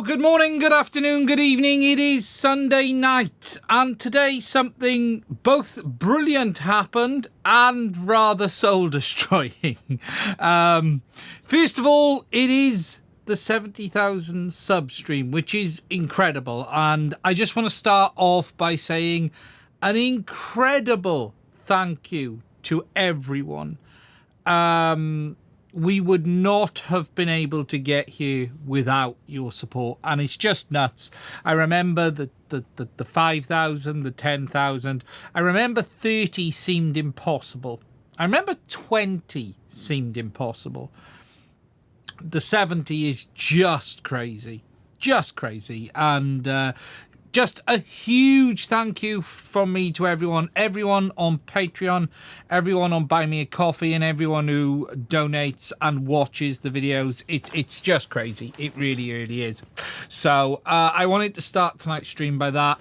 good morning, good afternoon, good evening. It is Sunday night, and today something both brilliant happened and rather soul-destroying. First of all, it is the 70,000 sub stream, which is incredible, and I just want to start off by saying an incredible thank you to everyone. We would not have been able to get here without your support, and it's just nuts. I remember the 5,000, the 10,000. I remember 30 seemed impossible. I remember 20 seemed impossible. The 70 is just crazy, and just a huge thank you from me to everyone on Patreon, everyone on Buy Me a Coffee, and everyone who donates and watches the videos. It's just crazy. It really, really is. So I wanted to start tonight's stream by that.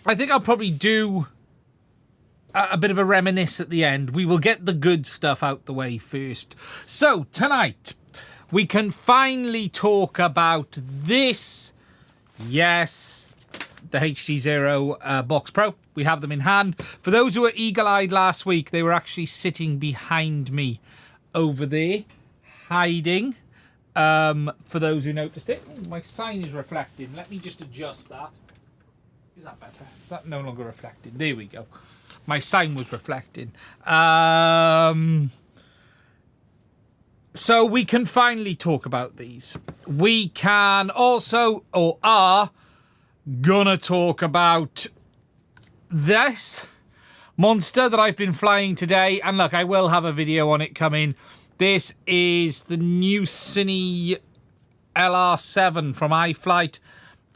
I think I'll probably do a bit of a reminisce at the end. We will get the good stuff out the way first. So tonight, we can finally talk about this. Yes, the HDZero Box Pro. We have them in hand. For those who were eagle-eyed last week, they were actually sitting behind me over there, hiding. For those who noticed it. Ooh, my sign is reflecting. Let me just adjust that. Is that better? Is that no longer reflecting? There we go. My sign was reflecting. So we can finally talk about these. We can also, or are, gonna talk about this monster that I've been flying today. And look, I will have a video on it coming. This is the new CineLR 7 from iFlight.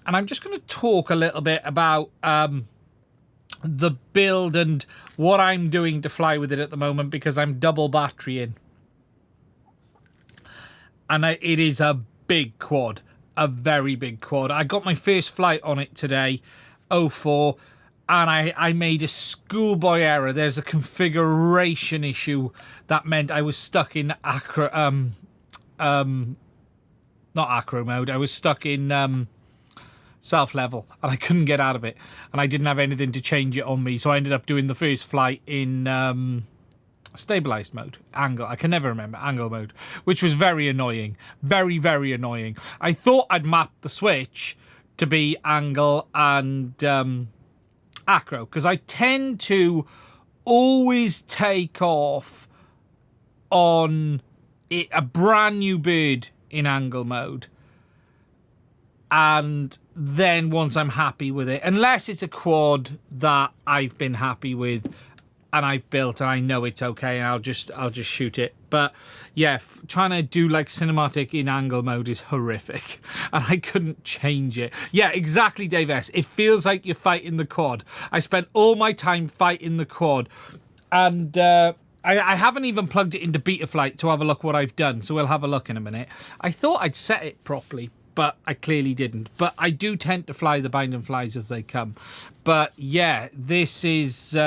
And I'm just gonna talk a little bit about the build and what I'm doing to fly with it at the moment, because I'm double batterying. And it is a big quad, a very big quad. I got my first flight on it today, 04, and I made a schoolboy error. There's a configuration issue that meant I was stuck in not acro mode. I was stuck in self-level, and I couldn't get out of it. And I didn't have anything to change it on me, so I ended up doing the first flight in stabilized mode, angle. I can never remember angle mode, which was very annoying, very, very annoying. I thought I'd mapped the switch to be angle and acro, because I tend to always take off on a brand new bird in angle mode, and then once I'm happy with it, unless it's a quad that I've been happy with and I've built and I know it's okay, and I'll just shoot it. But yeah, trying to do like cinematic in angle mode is horrific, and I couldn't change it. Yeah, exactly, Dave S. It feels like you're fighting the quad. I spent all my time fighting the quad, and I haven't even plugged it into Betaflight to have a look what I've done, so we'll have a look in a minute. I thought I'd set it properly, but I clearly didn't. But I do tend to fly the bind and flies as they come. But yeah, this is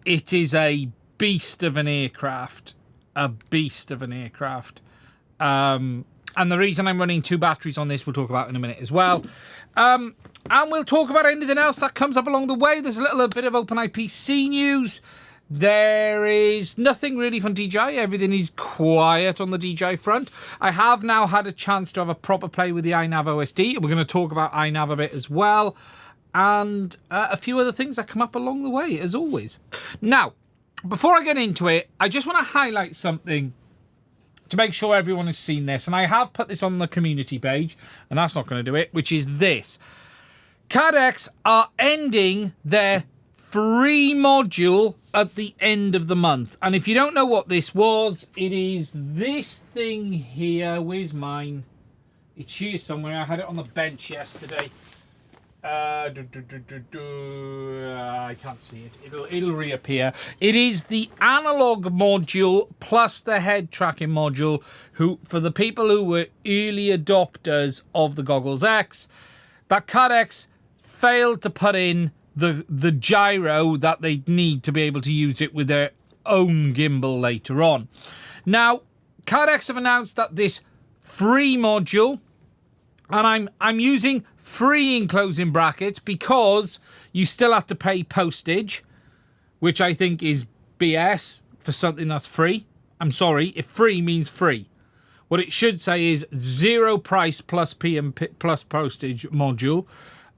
it is a beast of an aircraft. A beast of an aircraft. And the reason I'm running 2 batteries on this, we'll talk about in a minute as well. And we'll talk about anything else that comes up along the way. There's a little bit of OpenIPC news. There is nothing really from DJI. Everything is quiet on the DJI front. I have now had a chance to have a proper play with the iNav OSD. We're going to talk about iNav a bit as well. And a few other things that come up along the way, as always. Now, before I get into it, I just want to highlight something to make sure everyone has seen this. And I have put this on the community page, and that's not going to do it, which is this. Caddx are ending their free module at the end of the month. And if you don't know what this was, it is this thing here. Where's mine? It's here somewhere. I had it on the bench yesterday. I can't see it. It'll reappear. It is the analog module plus the head tracking module. For the people who were early adopters of the Goggles X, that Caddx failed to put in the gyro that they need to be able to use it with their own gimbal later on. Now, Caddx have announced that this free module And I'm using free in closing brackets because you still have to pay postage, which I think is BS for something that's free. I'm sorry, if free means free. What it should say is zero price plus plus postage module.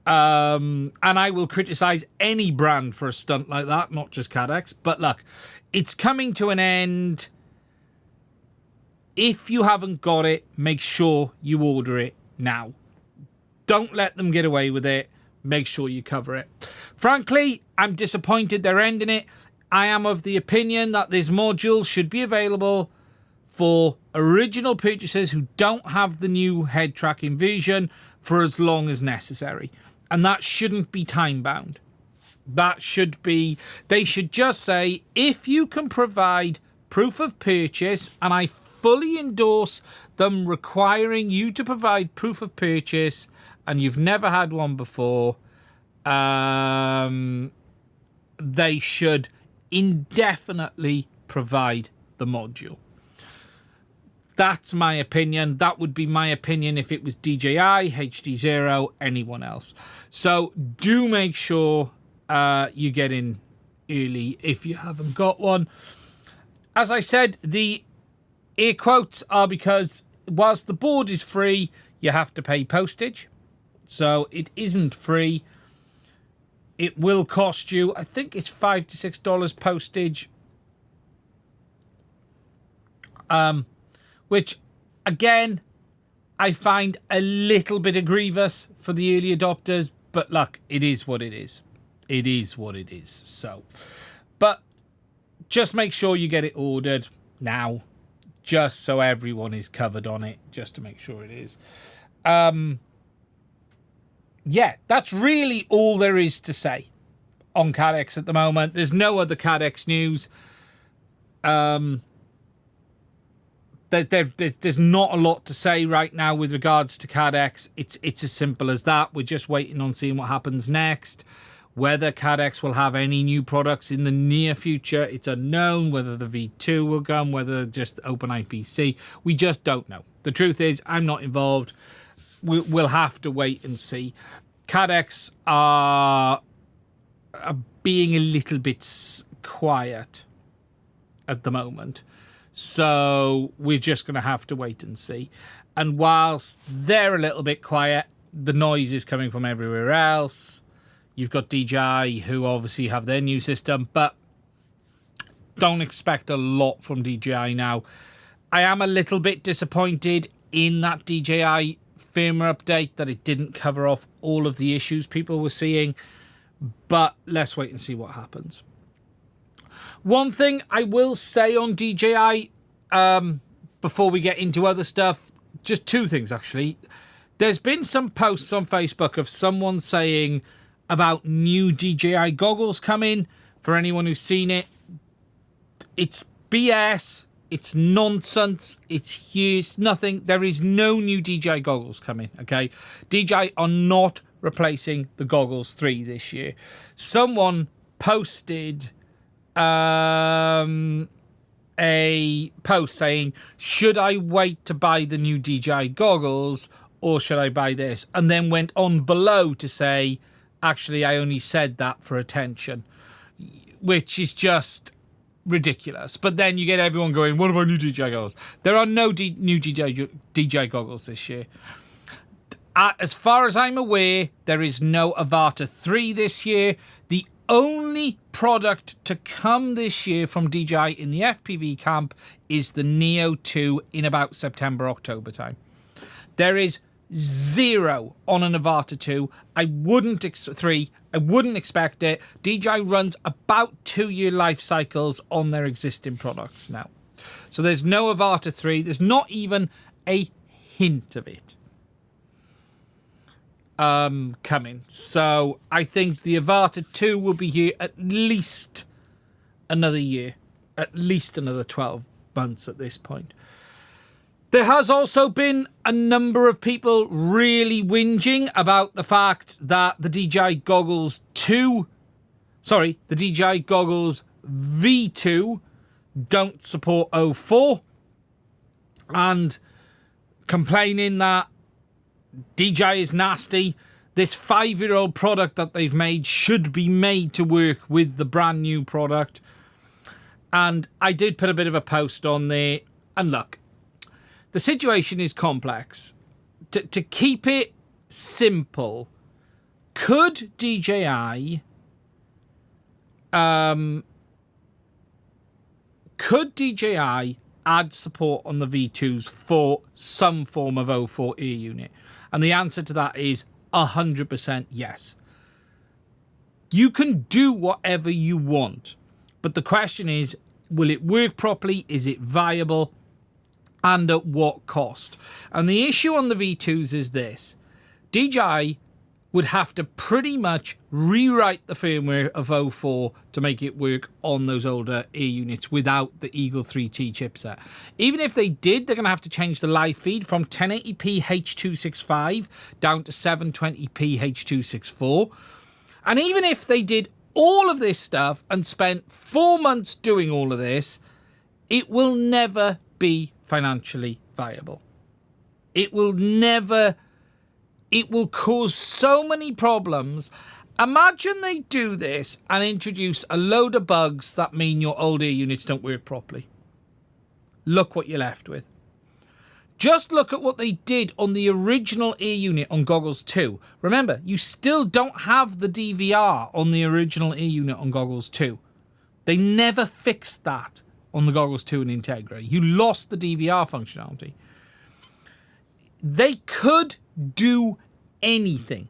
And I will criticize any brand for a stunt like that, not just Caddx. But look, it's coming to an end. If you haven't got it, make sure you order it now. Don't let them get away with it. Make sure you cover it. Frankly, I'm disappointed they're ending it. I am of the opinion that this module should be available for original purchasers who don't have the new head tracking version for as long as necessary. And that shouldn't be time bound. That should be, they should just say, if you can provide proof of purchase, and I fully endorse them requiring you to provide proof of purchase, and you've never had one before, they should indefinitely provide the module. That's my opinion. That would be my opinion if it was DJI, HDZero, anyone else. So do make sure you get in early if you haven't got one. As I said, the air quotes are because whilst the board is free, you have to pay postage. So it isn't free. It will cost you, I think it's $5 to $6 postage. Which, again, I find a little bit grievous for the early adopters. But look, it is what it is. It is what it is. So, but just make sure you get it ordered now. Just so everyone is covered on it. Just to make sure it is. Yeah, that's really all there is to say on Caddx at the moment. There's no other Caddx news. There's not a lot to say right now with regards to Caddx. It's as simple as that. We're just waiting on seeing what happens next. Whether Caddx will have any new products in the near future, it's unknown. Whether the V2 will come, whether just OpenIPC, we just don't know. The truth is, I'm not involved. We'll have to wait and see. Caddx are being a little bit quiet at the moment. So we're just going to have to wait and see. And whilst they're a little bit quiet, the noise is coming from everywhere else. You've got DJI, who obviously have their new system, but don't expect a lot from DJI now. I am a little bit disappointed in that DJI firmware update that it didn't cover off all of the issues people were seeing, but let's wait and see what happens. One thing I will say on DJI before we get into other stuff, just two things actually. There's been some posts on Facebook of someone saying about new DJI goggles coming. For anyone who's seen it, it's BS. It's nonsense. It's huge. It's nothing. There is no new DJI goggles coming, okay? DJI are not replacing the Goggles 3 this year. Someone posted a post saying, should I wait to buy the new DJI goggles or should I buy this? And then went on below to say, actually, I only said that for attention, which is just ridiculous. But then you get everyone going, what about new DJI goggles? There are no new DJI goggles this year. As far as I'm aware, there is no Avata 3 this year. The only product to come this year from DJI in the FPV camp is the Neo 2 in about September, October time. There is zero on an Avata 2. I wouldn't expect it. DJI runs about 2-year life cycles on their existing products now. So there's no Avata 3. There's not even a hint of it coming. So I think the Avata 2 will be here at least another year, at least another 12 months at this point. There has also been a number of people really whinging about the fact that the DJI Goggles the DJI Goggles V2 don't support 04 and complaining that DJI is nasty. This 5-year-old product that they've made should be made to work with the brand new product. And I did put a bit of a post on there. And look, the situation is complex. To keep it simple, could DJI add support on the V2s for some form of O4 air unit? And the answer to that is 100% yes. You can do whatever you want, but the question is, will it work properly? Is it viable? And at what cost? And the issue on the V2s is this. DJI would have to pretty much rewrite the firmware of O4 to make it work on those older air units without the Eagle 3T chipset. Even if they did, they're going to have to change the live feed from 1080p H.265 down to 720p H.264. And even if they did all of this stuff and spent 4 months doing all of this, it will never be financially viable. It will never... It will cause so many problems. Imagine they do this and introduce a load of bugs that mean your old air units don't work properly. Look what you're left with. Just look at what they did on the original air unit on Goggles 2. Remember, you still don't have the DVR on the original air unit on Goggles 2. They never fixed that on the Goggles 2 and Integra. You lost the DVR functionality. They could do anything.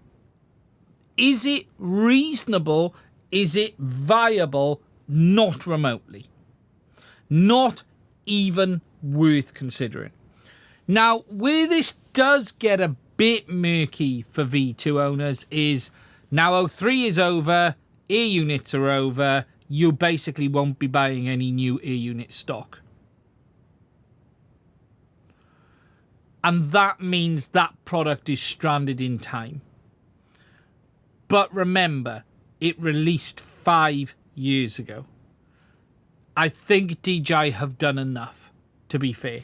Is it reasonable? Is it viable? Not remotely. Not even worth considering. Now, where this does get a bit murky for V2 owners is now O3 is over, air units are over, you basically won't be buying any new air unit stock. And that means that product is stranded in time. But remember, it released 5 years ago. I think DJI have done enough, to be fair.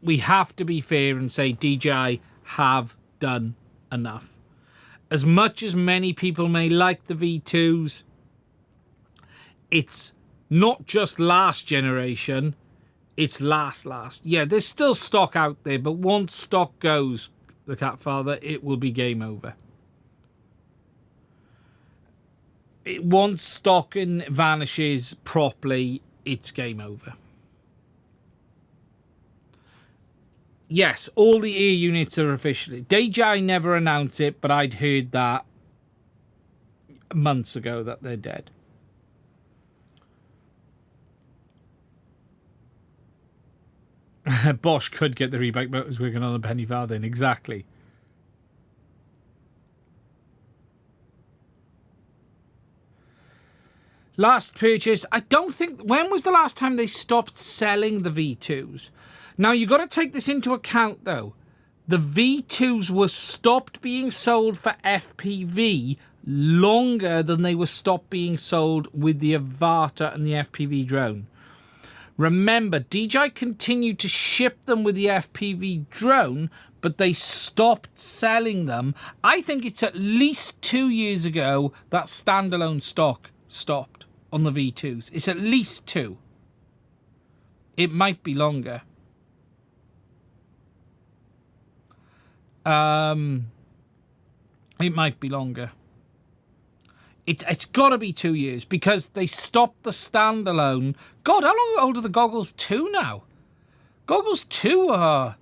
We have to be fair and say DJI have done enough. As much as many people may like the V2s, it's not just last generation. It's last. Yeah, there's still stock out there, but once stock goes, the cat father, it will be game over. Once stock vanishes properly, it's game over. Yes, all the air units are officially... DJI never announced it, but I'd heard that months ago that they're dead. Bosch could get the rebike motors working on a penny farthing. Exactly. Last purchase. I don't think... When was the last time they stopped selling the V2s? Now, you got to take this into account, though. The V2s were stopped being sold for FPV longer than they were stopped being sold with the Avata and the FPV drone. Remember, DJI continued to ship them with the FPV drone, but they stopped selling them. I think it's at least 2 years ago that standalone stock stopped on the V2s. It's at least 2. It might be longer. It might be longer. It's got to be 2 years because they stopped the standalone. God, how long old are the Goggles 2 now? Goggles 2 are...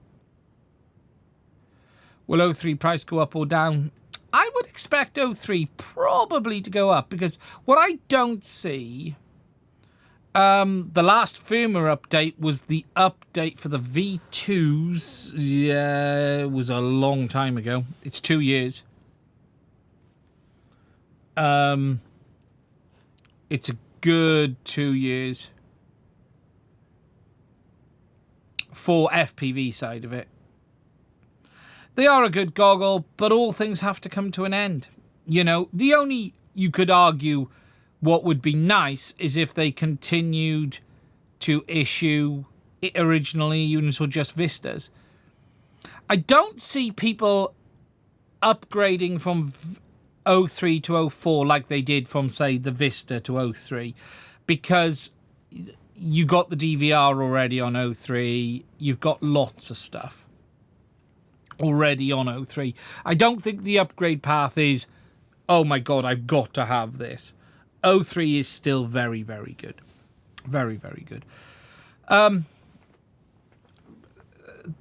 Will O3 price go up or down? I would expect O3 probably to go up because what I don't see... the last firmware update was the update for the V2s. Yeah, it was a long time ago. It's 2 years. It's a good 2 years for FPV side of it. They are a good goggle, but all things have to come to an end. You know, the only, you could argue, what would be nice is if they continued to issue originally units or just Vistas. I don't see people upgrading from 03 to 04 like they did from, say, the Vista to 03, because you got the DVR already on 03. You've got lots of stuff already on 03. I don't think the upgrade path is, oh my God, I've got to have this. 03 is still very, very good. Very, very good.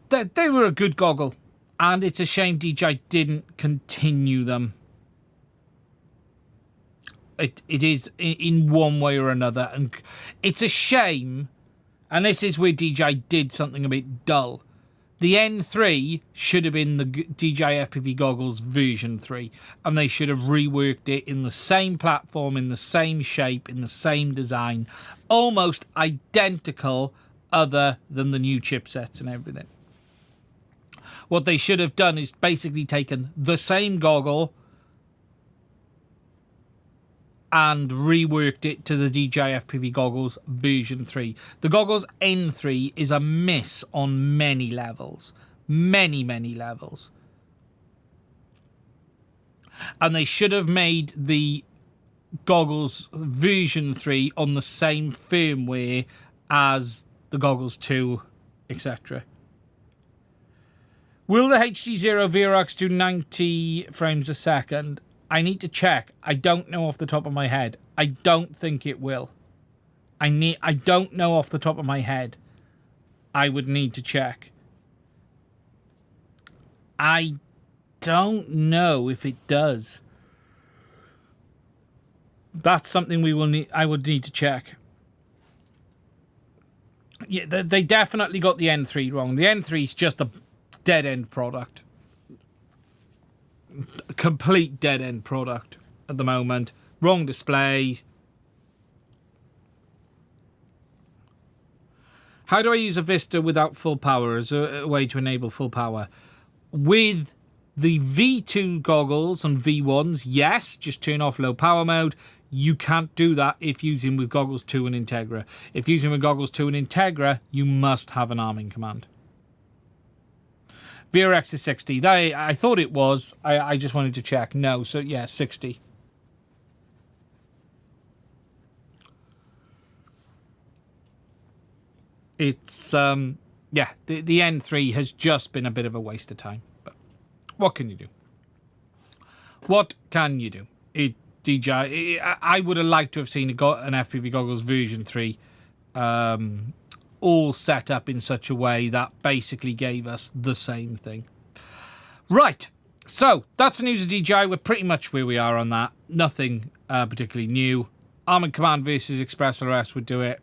They were a good goggle, and it's a shame DJI didn't continue them. It is in one way or another, and it's a shame, and this is where DJI did something a bit dull. The N3 should have been the DJI FPV goggles version 3, and they should have reworked it in the same platform, in the same shape, in the same design, almost identical, other than the new chipsets and everything. What they should have done is basically taken the same goggle and reworked it to the DJI FPV goggles version 3. The goggles N3 is a miss on many levels. Many, many levels. And they should have made the goggles version 3 on the same firmware as the goggles 2, etc. Will the HDZero VRX do 90 frames a second? I need to check. I don't know off the top of my head. I don't think it will. I don't know off the top of my head. I would need to check. I don't know if it does. That's something we will need. I would need to check. Yeah, they definitely got the N3 wrong. The N3 is just a dead end product. Complete dead end product at the moment. Wrong display. How do I use a Vista without full power as a way to enable full power? With the V2 goggles and V1s, yes, just turn off low power mode. You can't do that if using with goggles 2 and Integra. If using with goggles 2 and Integra, you must have an arming command. VRX is 60. I thought it was. I just wanted to check. No, so yeah, 60. It's, yeah, the N3 has just been a bit of a waste of time. But what can you do? What can you do? DJI, I would have liked to have seen an FPV goggles version 3 all set up in such a way that basically gave us the same thing. Right, so that's the news of DJI. We're pretty much where we are on that. Nothing particularly new. Armored Command versus Express LRS would do it.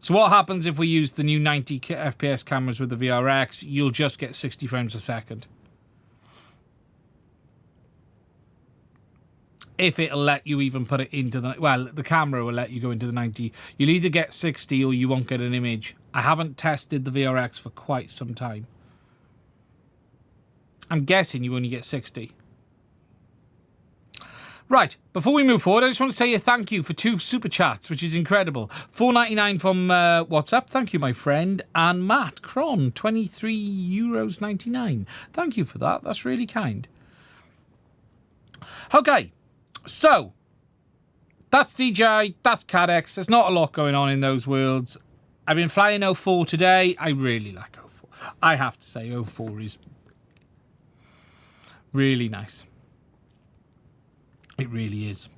So what happens if we use the new 90 FPS cameras with the VRX? You'll just get 60 frames a second. If it'll let you even put it into the... Well, the camera will let you go into the 90. You'll either get 60 or you won't get an image. I haven't tested the VRX for quite some time. I'm guessing you only get 60. Right, before we move forward, I just want to say a thank you for 2 super chats, which is incredible. $4.99 from WhatsApp. Thank you, my friend. And Matt Cron, €23.99. Thank you for that. That's really kind. Okay. So, that's DJI, that's Caddx. There's not a lot going on in those worlds. I've been flying 04 today. I really like 04. I have to say 04 is really nice. It really is.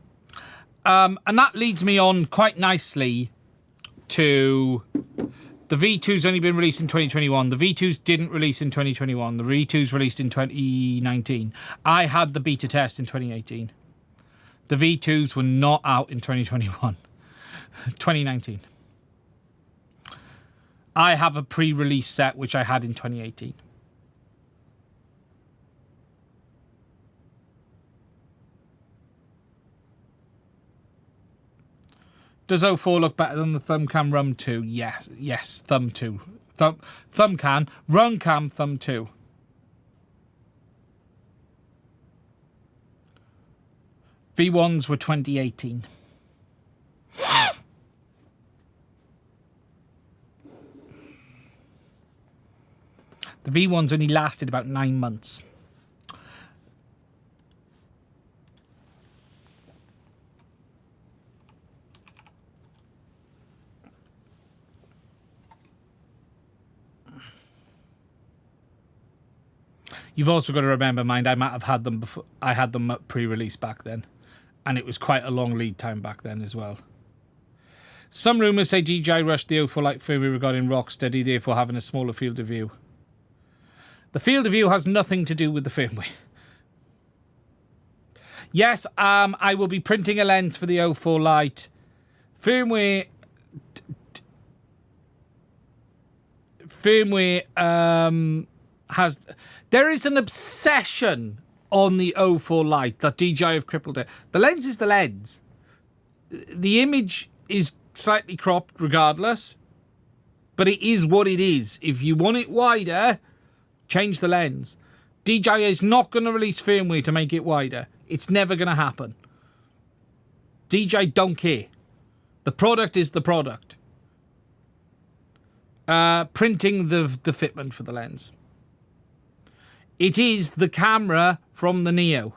And that leads me on quite nicely to... The V2's only been released in 2021. The V2s didn't release in 2021. The V2s released in 2019. I had the beta test in 2018. The V2s were not out in 2021. 2019. I have a pre-release set, which I had in 2018. Does 04 look better than the Thumbcam Rum 2? Yes, yes, Thumb 2. Thumbcam, Rumcam, Thumb 2. V1s were 2018. The V1's only lasted about 9 months. You've also got to remember, mind, I might have had them before. I had them pre-release back then, and it was quite a long lead time back then as well. Some rumours say DJI rushed the O4 Lite firmware regarding Rocksteady, therefore having a smaller field of view. The field of view has nothing to do with the firmware. Yes, I will be printing a lens for the O4 Lite. Firmware has... There is an obsession on the O4 Lite that DJI have crippled it. The lens is the lens. The image is slightly cropped regardless, but it is what it is. If you want it wider, change the lens. DJI is not going to release firmware to make it wider. It's never going to happen. DJI don't care. The product is the product. Printing the fitment for the lens. It is the camera from the Neo.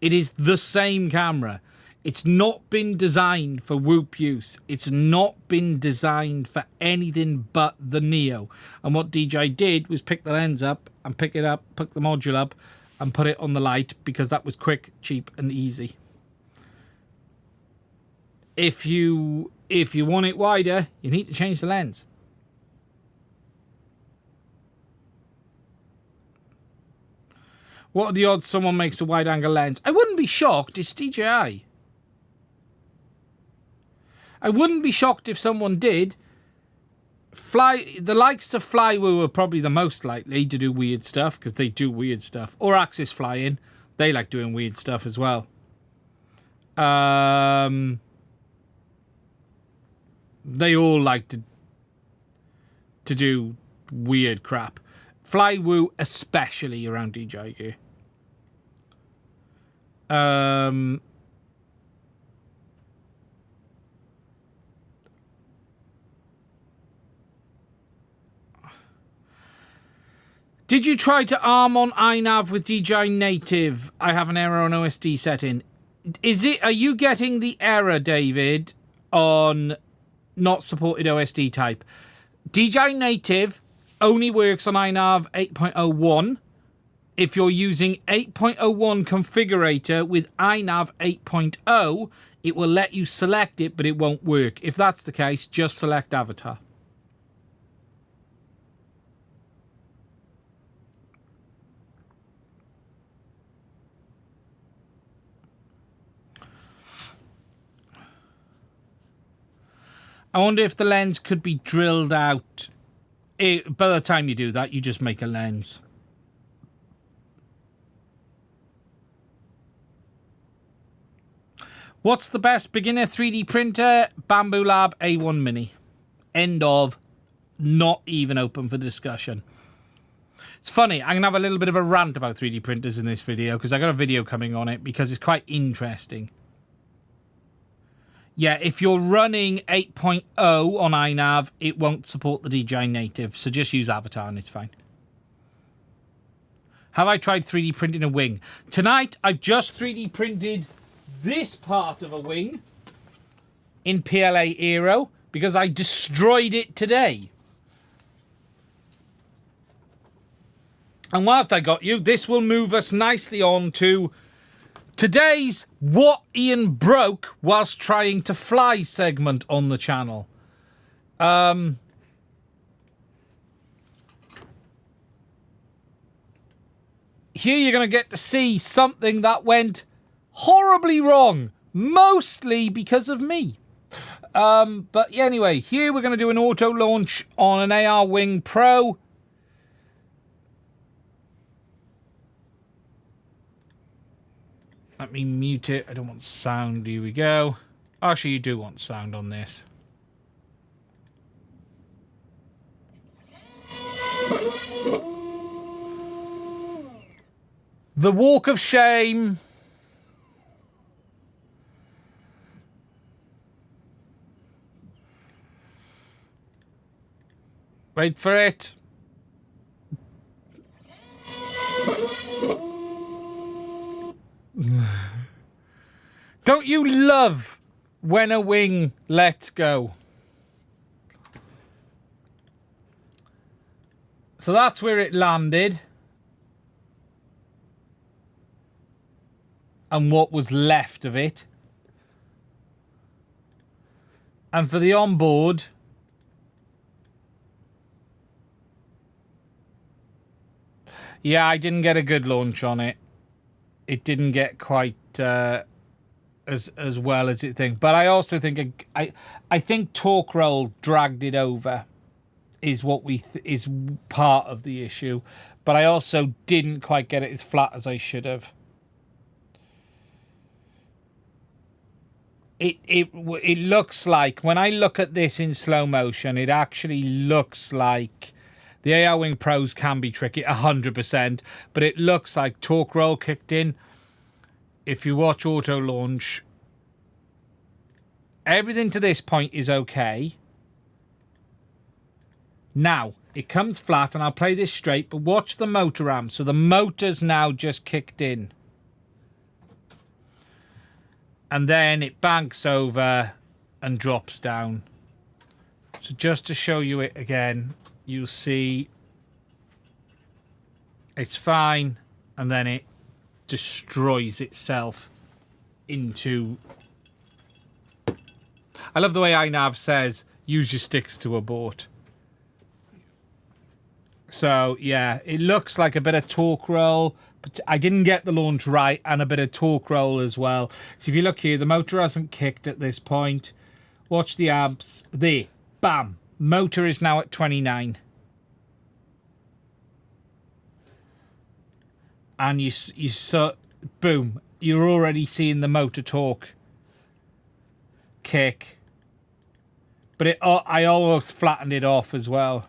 It is the same camera. It's not been designed for Whoop use. It's not been designed for anything but the Neo. And what DJI did was pick the lens up and pick it up, pick the module up and put it on the Lite because that was quick, cheap and easy. If you want it wider, you need to change the lens. What are the odds someone makes a wide-angle lens? I wouldn't be shocked. It's DJI. I wouldn't be shocked if someone did. The likes of Flywoo are probably the most likely to do weird stuff because they do weird stuff. Or Axis Flying. They like doing weird stuff as well. They all like to do weird crap. Flywoo especially around DJI gear. Did you try to arm on iNav with DJI Native? I have an error on OSD setting. Are you getting the error, David, on not supported OSD type? DJI Native only works on iNav 8.01. If you're using 8.01 configurator with iNav 8.0, it will let you select it, but it won't work. If that's the case, just select Avatar. I wonder if the lens could be drilled out. By the time you do that, you just make a lens. What's the best beginner 3D printer? Bamboo Lab A1 Mini. End of. Not even open for discussion. It's funny, I'm going to have a little bit of a rant about 3D printers in this video because I got a video coming on it because it's quite interesting. Yeah, if you're running 8.0 on iNav, it won't support the DJI Native, so just use Avatar and it's fine. Have I tried 3D printing a wing? Tonight, I've just 3D printed this part of a wing in PLA Aero because I destroyed it today. And whilst I got you, this will move us nicely on to today's What Ian Broke Whilst Trying to Fly segment on the channel. Here you're going to get to see something that went horribly wrong, mostly because of me. But yeah, anyway, here we're going to do an auto launch on an AR Wing Pro. Let me mute it. I don't want sound. Here we go. Actually, you do want sound on this. The walk of shame. Wait for it. Don't you love when a wing lets go? So that's where it landed. And what was left of it. And for the onboard, yeah, I didn't get a good launch on it. It didn't get quite as well as it think. But I also think I think torque roll dragged it over. Is what is part of the issue, but I also didn't quite get it as flat as I should have. It looks like, when I look at this in slow motion, it actually looks like the AR Wing Pros can be tricky 100%, but it looks like torque roll kicked in. If you watch auto launch, everything to this point is okay. Now, it comes flat, and I'll play this straight, but watch the motor amp. So the motor's now just kicked in. And then it banks over and drops down. So just to show you it again, you'll see it's fine, and then it destroys itself into... I love the way iNav says, use your sticks to abort. So, yeah, it looks like a bit of torque roll, but I didn't get the launch right, and a bit of torque roll as well. So if you look here, the motor hasn't kicked at this point. Watch the amps. There. Bam. Motor is now at 29. And you saw, boom, you're already seeing the motor torque kick. But I almost flattened it off as well.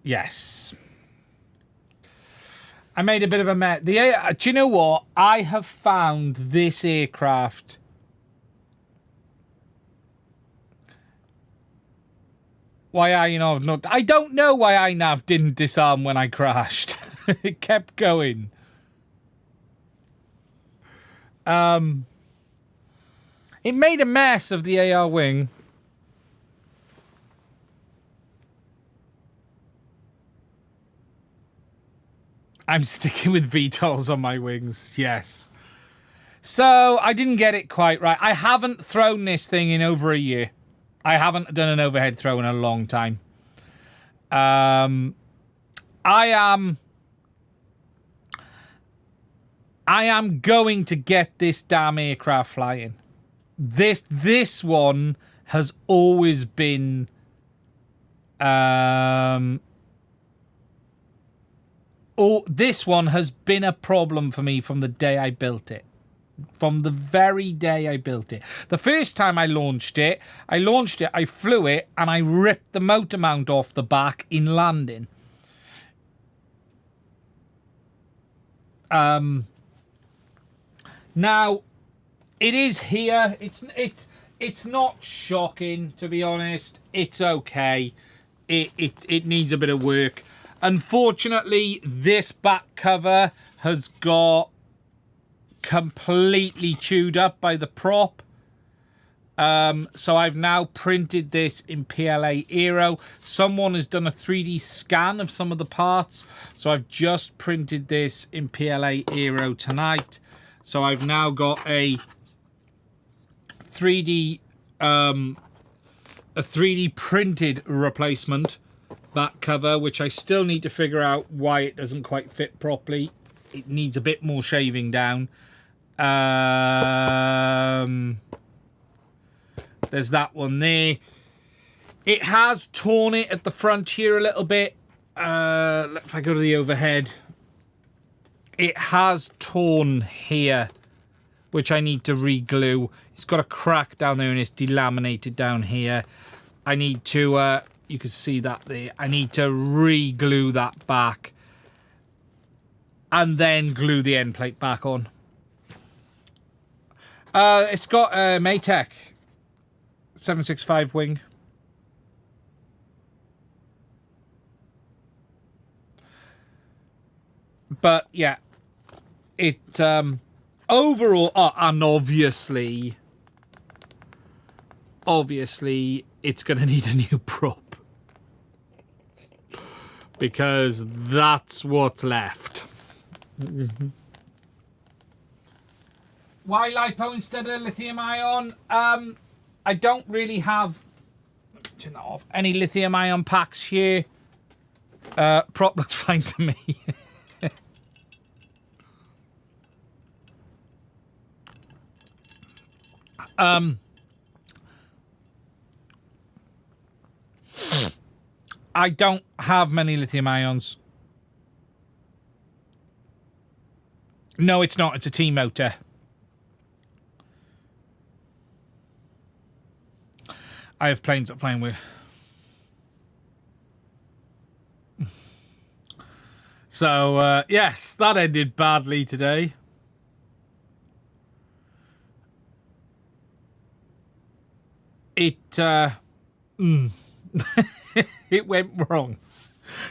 Yes. I made a bit of a mess. Do you know what? I have found this aircraft why I don't know why iNav didn't disarm when I crashed. It kept going. It made a mess of the AR wing. I'm sticking with VTOLs on my wings, yes. So, I didn't get it quite right. I haven't thrown this thing in over a year. I haven't done an overhead throw in a long time. I am going to get this damn aircraft flying. This one has always been... this one has been a problem for me from the day I built it. From the very day I built it. The first time I launched it, I flew it, and I ripped the motor mount off the back in landing. Now, it is here. It's not shocking, to be honest. It's okay. It needs a bit of work. Unfortunately, this back cover has got completely chewed up by the prop. So I've now printed this in PLA Aero. Someone has done a 3D scan of some of the parts. So I've just printed this in PLA Aero tonight. So I've now got a 3D printed replacement back cover, which I still need to figure out why it doesn't quite fit properly. It needs a bit more shaving down. There's that one there. It has torn it at the front here a little bit. If I go to the overhead, it has torn here, which I need to re-glue. It's got a crack down there and it's delaminated down here. I need to, you can see that there. I need to re-glue that back and then glue the end plate back on. It's got a Maytech 765 wing. But yeah, it overall, and obviously, it's going to need a new prop because that's what's left. Why lipo instead of lithium ion? I don't really have any lithium ion packs here. Prop looks fine to me. I don't have many lithium ions. No, it's not. It's a T motor. I have planes that flying with. So, yes, that ended badly today. It, it went wrong.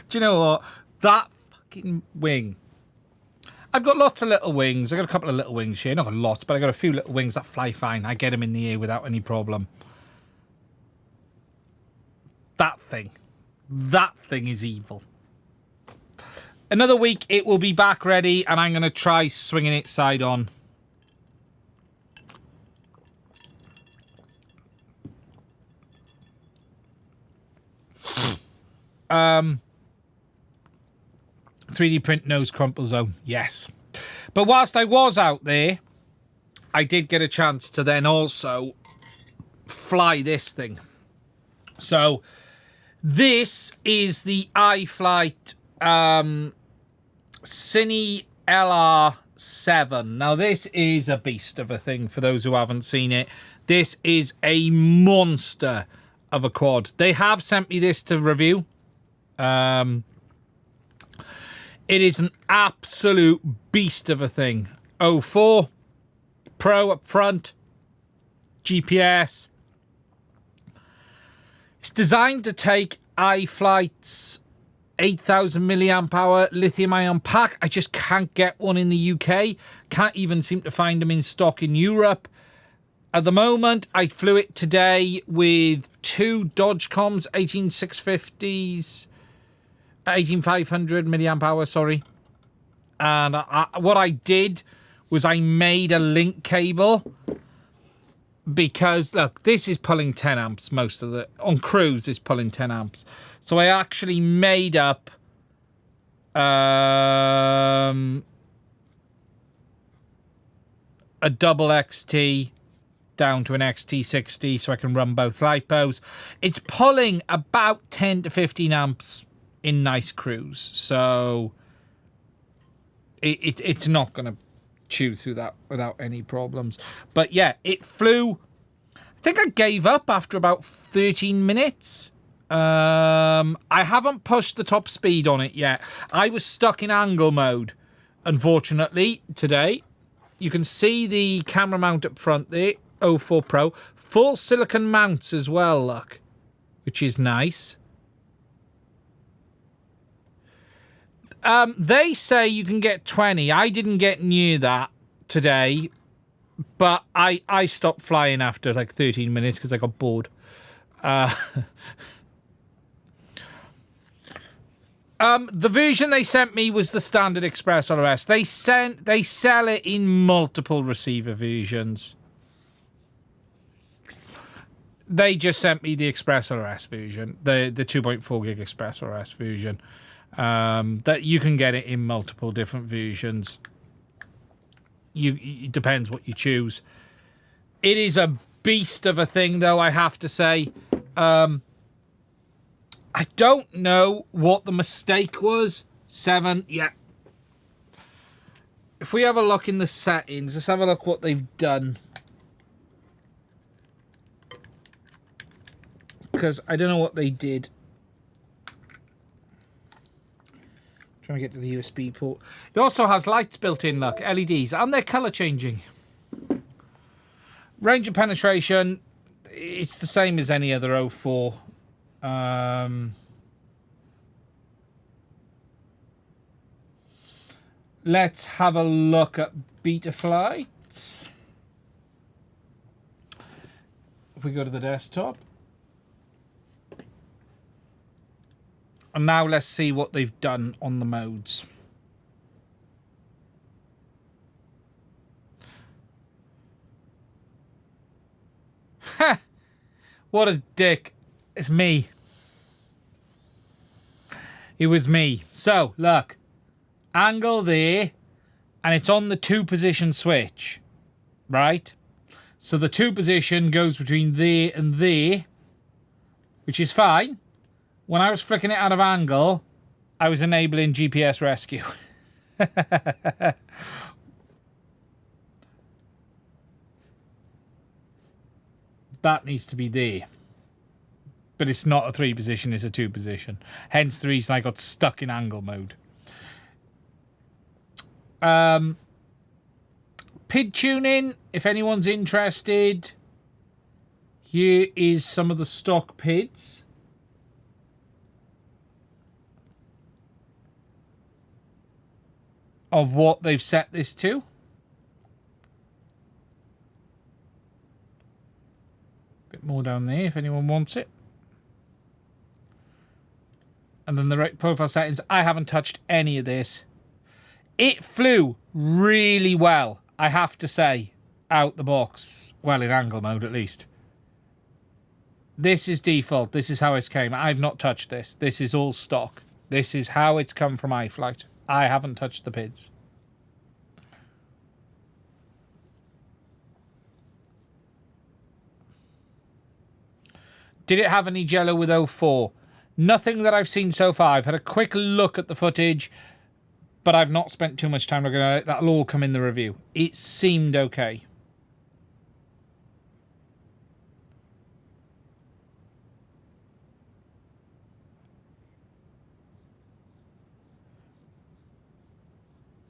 Do you know what? That fucking wing. I've got lots of little wings. I've got a couple of little wings here. Not a lot, but I've got a few little wings that fly fine. I get them in the air without any problem. That thing is evil. Another week, it will be back ready, and I'm going to try swinging it side on. Um, 3D print nose crumple zone, yes. But whilst I was out there, I did get a chance to then also fly this thing. So this is the iFlight CineLR 7. Now this is a beast of a thing for those who haven't seen it. This is a monster of a quad. They have sent me this to review. It is an absolute beast of a thing. 04 Pro up front, GPS. It's designed to take iFlight's 8,000 milliamp hour lithium ion pack. I just can't get one in the UK. Can't even seem to find them in stock in Europe. At the moment, I flew it today with two Dodgecoms 18650s, 18500 milliamp hour, sorry. And what I did was I made a link cable because, look, this is pulling 10 amps most of the... On cruise, it's pulling 10 amps. So I actually made up... a double XT down to an XT60 so I can run both lipos. It's pulling about 10 to 15 amps in nice cruise. So it's not going to chew through that without any problems. But yeah, it flew. I think I gave up after about 13 minutes. I haven't pushed the top speed on it yet. I was stuck in angle mode, unfortunately, today. You can see the camera mount up front there, 04 Pro. Full silicon mounts as well, look, which is nice. They say you can get 20. I didn't get near that today, but I stopped flying after like 13 minutes because I got bored. The version they sent me was the standard Express ELRS. They sell it in multiple receiver versions. They just sent me the Express ELRS version, the 2.4 gig Express ELRS version. That you can get it in multiple different versions. It depends what you choose. It is a beast of a thing, though, I have to say. I don't know what the mistake was. 7, yeah. If we have a look in the settings, let's have a look what they've done. Because I don't know what they did. Trying to get to the USB port. It also has lights built in, look, LEDs, and they're colour changing. Range of penetration, it's the same as any other 04. let's have a look at Betaflight. If we go to the desktop. And now let's see what they've done on the modes. Ha! What a dick. It's me. It was me. So, look. Angle there. And it's on the 2-position switch. Right? So the 2 position goes between there and there. Which is fine. When I was flicking it out of angle, I was enabling GPS rescue. That needs to be there. But it's not a 3 position, it's a 2 position. Hence the reason I got stuck in angle mode. PID tuning, if anyone's interested, here is some of the stock PIDs. Of what they've set this to. Bit more down there if anyone wants it. And then the rect profile settings. I haven't touched any of this. It flew really well, I have to say, out the box. Well, in angle mode at least. This is default. This is how it came. I've not touched this. This is all stock. This is how it's come from iFlight. I haven't touched the PIDs. Did it have any jello with 04? Nothing that I've seen so far. I've had a quick look at the footage, but I've not spent too much time looking at it. That'll all come in the review. It seemed okay.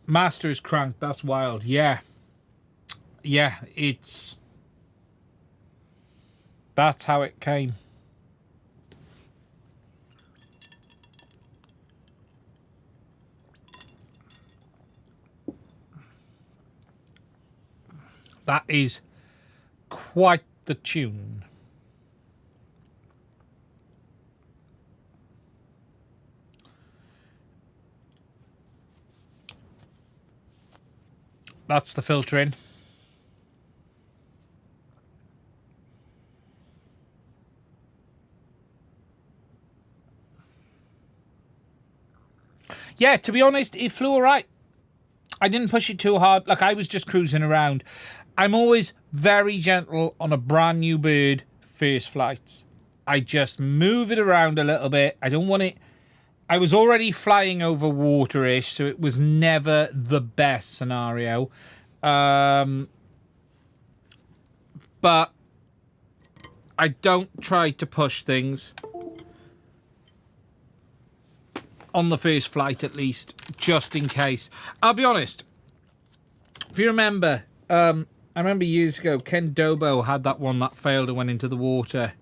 Master is cranked. That's wild. Yeah. Yeah, it's... That's how it came. That is quite the tune. That's the filtering. Yeah, to be honest, it flew all right. I didn't push it too hard. Like, I was just cruising around. I'm always very gentle on a brand new bird first flights. I just move it around a little bit. I don't want it... I was already flying over water-ish, so it was never the best scenario. But I don't try to push things. On the first flight, at least, just in case. I'll be honest. If you remember, I remember years ago, Ken Dobo had that one that failed and went into the water.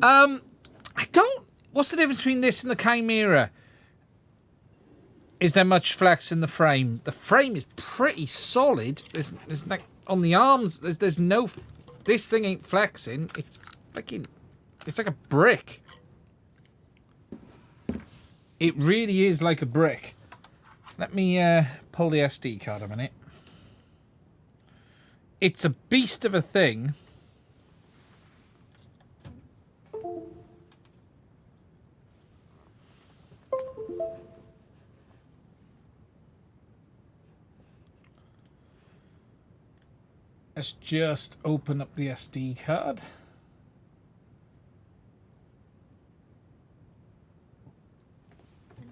I don't... What's the difference between this and the Chimera? Is there much flex in the frame? The frame is pretty solid. There's like, on the arms, there's no... This thing ain't flexing. It's fucking... It's like a brick. It really is like a brick. Let me pull the SD card a minute. It's a beast of a thing. Let's just open up the SD card.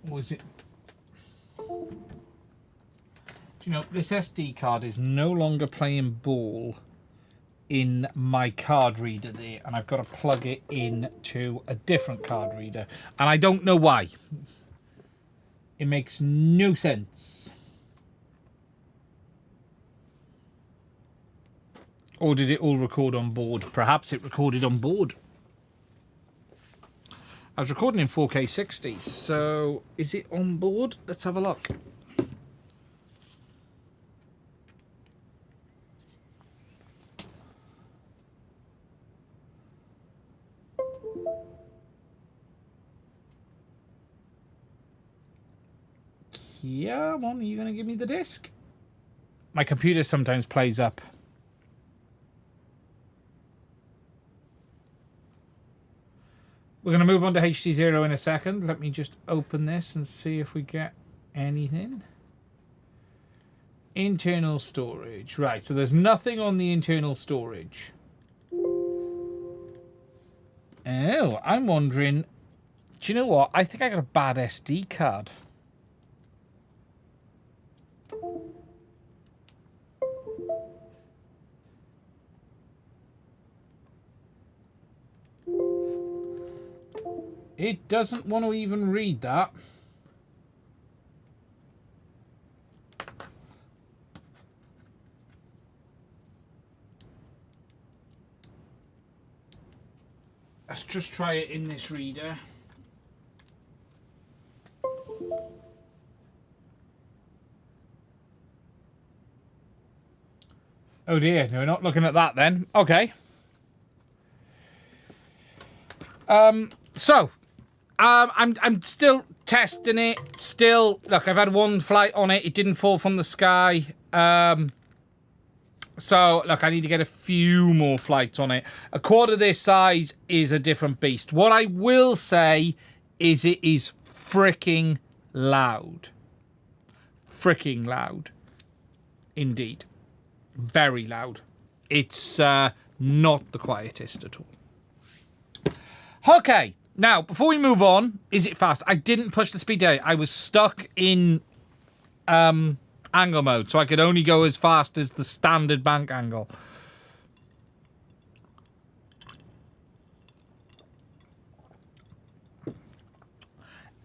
Was it? Do you know, this SD card is no longer playing ball in my card reader there, and I've got to plug it in to a different card reader, and I don't know why. It makes no sense. Or did it all record on board? Perhaps it recorded on board. I was recording in 4K 60, so is it on board? Let's have a look. Yeah, Mom, are you going to give me the disc? My computer sometimes plays up. We're going to move on to HDZero in a second. Let me just open this and see if we get anything. Internal storage. Right, so there's nothing on the internal storage. Oh, I'm wondering... Do you know what? I think I got a bad SD card. It doesn't want to even read that. Let's just try it in this reader. Oh dear, no, we're not looking at that then. Okay. I'm still testing it. Still, look, I've had one flight on it. It didn't fall from the sky. So, look, I need to get a few more flights on it. A quad of this size is a different beast. What I will say is it is freaking loud. Freaking loud. Indeed. Very loud. It's not the quietest at all. Okay. Now, before we move on, is it fast? I didn't push the speed down. I was stuck in angle mode, so I could only go as fast as the standard bank angle.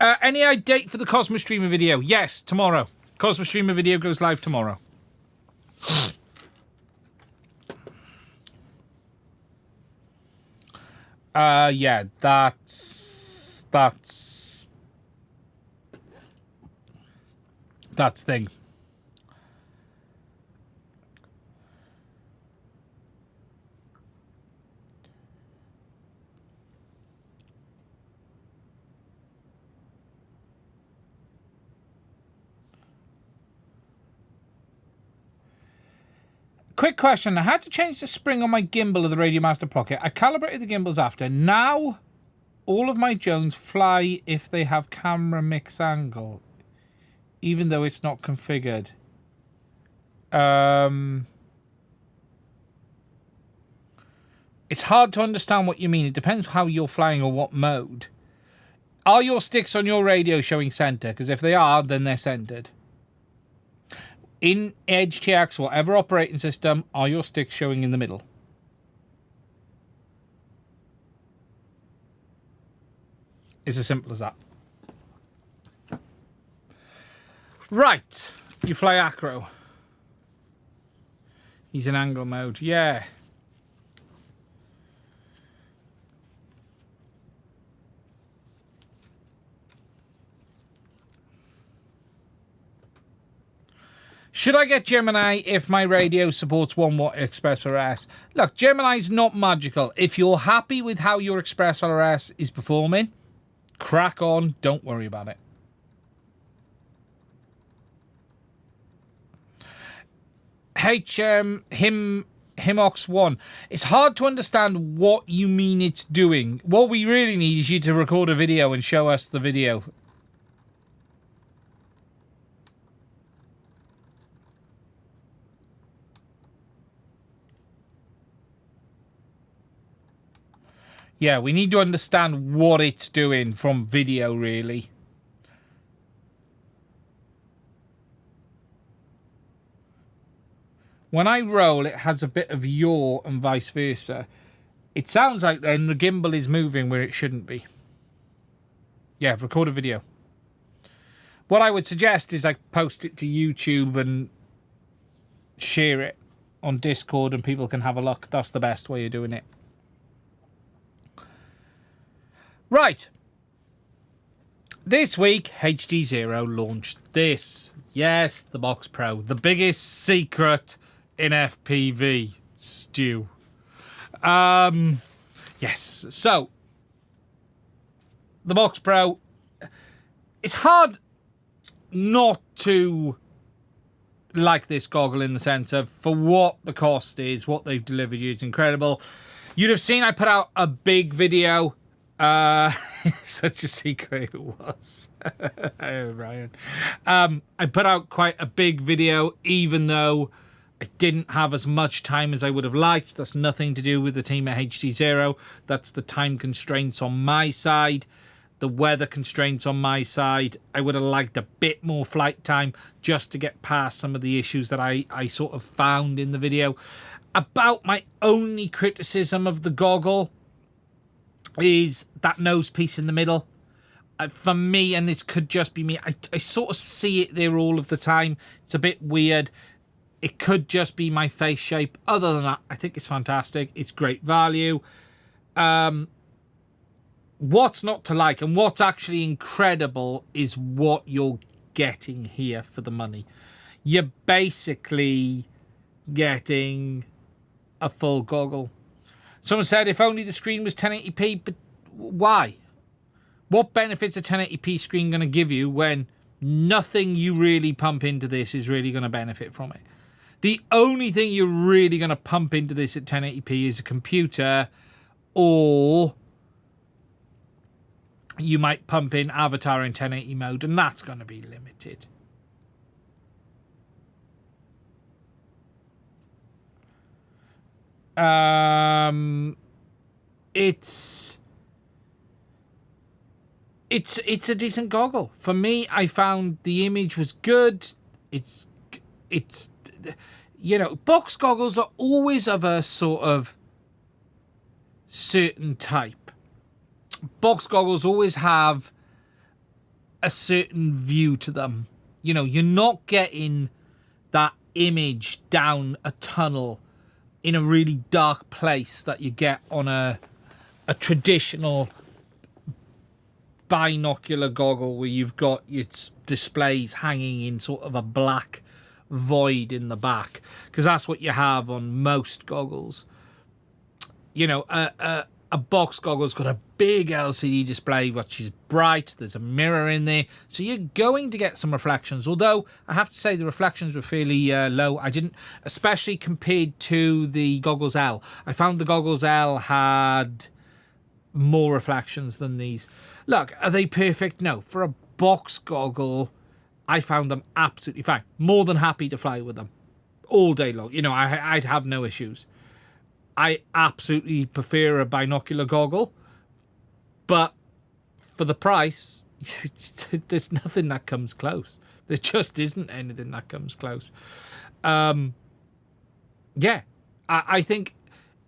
Any date for the Cosmos Streamer video? Yes, tomorrow. Cosmos Streamer video goes live tomorrow. Yeah, that's thing. Quick question. I had to change the spring on my gimbal of the Radiomaster Pocket. I calibrated the gimbals after. Now, all of my drones fly if they have camera mix angle, even though it's not configured. It's hard to understand what you mean. It depends how you're flying or what mode. Are your sticks on your radio showing center? Because if they are, then they're centered. In Edge, TX, whatever operating system, are your sticks showing in the middle? It's as simple as that. Right. You fly acro. He's in angle mode. Yeah. Should I get Gemini if my radio supports 1 watt Express LRS? Look, Gemini's not magical. If you're happy with how your Express LRS is performing, crack on. Don't worry about it. Himox1. It's hard to understand what you mean it's doing. What we really need is you to record a video and show us the video. Yeah, we need to understand what it's doing from video, really. When I roll, it has a bit of yaw and vice versa. It sounds like then the gimbal is moving where it shouldn't be. Yeah, record a video. What I would suggest is I post it to YouTube and share it on Discord and people can have a look. That's the best way of doing it. Right. This week, HDZero launched this. Yes, the Box Pro, the biggest secret in FPV, Stu. Yes, so the Box Pro, it's hard not to like this goggle in the sense of for what the cost is, what they've delivered you is incredible. You'd have seen I put out a big video. Such a secret it was. Oh, Ryan. I put out quite a big video, even though I didn't have as much time as I would have liked. That's nothing to do with the team at HDZero. That's the time constraints on my side, the weather constraints on my side. I would have liked a bit more flight time just to get past some of the issues that I sort of found in the video. About my only criticism of the goggle is that nose piece in the middle. For me, and this could just be me, I sort of see it there all of the time. It's a bit weird. It could just be my face shape. Other than that, I think it's fantastic. It's great value. What's not to like, and what's actually incredible, is what you're getting here for the money. You're basically getting a full goggle. Someone said if only the screen was 1080p, but why? What benefits a 1080p screen going to give you when nothing you really pump into this is really going to benefit from it? The only thing you're really going to pump into this at 1080p is a computer, or you might pump in Avatar in 1080 mode, and that's going to be limited. It's a decent goggle. For me, I found the image was good. It's you know, box goggles are always of a sort of certain type. Box goggles always have a certain view to them. You know, you're not getting that image down a tunnel in a really dark place that you get on a traditional binocular goggle where you've got your displays hanging in sort of a black void in the back, because that's what you have on most goggles. You know, a box goggle's got a big LCD display which is bright. There's a mirror in there, so you're going to get some reflections, although I have to say the reflections were fairly low. I didn't, especially compared to the Goggles L. I found the Goggles L had more reflections than these. Look, are they perfect? No. For a box goggle, I found them absolutely fine. More than happy to fly with them all day long. You know, I'd have no issues. I absolutely prefer a binocular goggle, but for the price, there's nothing that comes close. There just isn't anything that comes close. Yeah, I think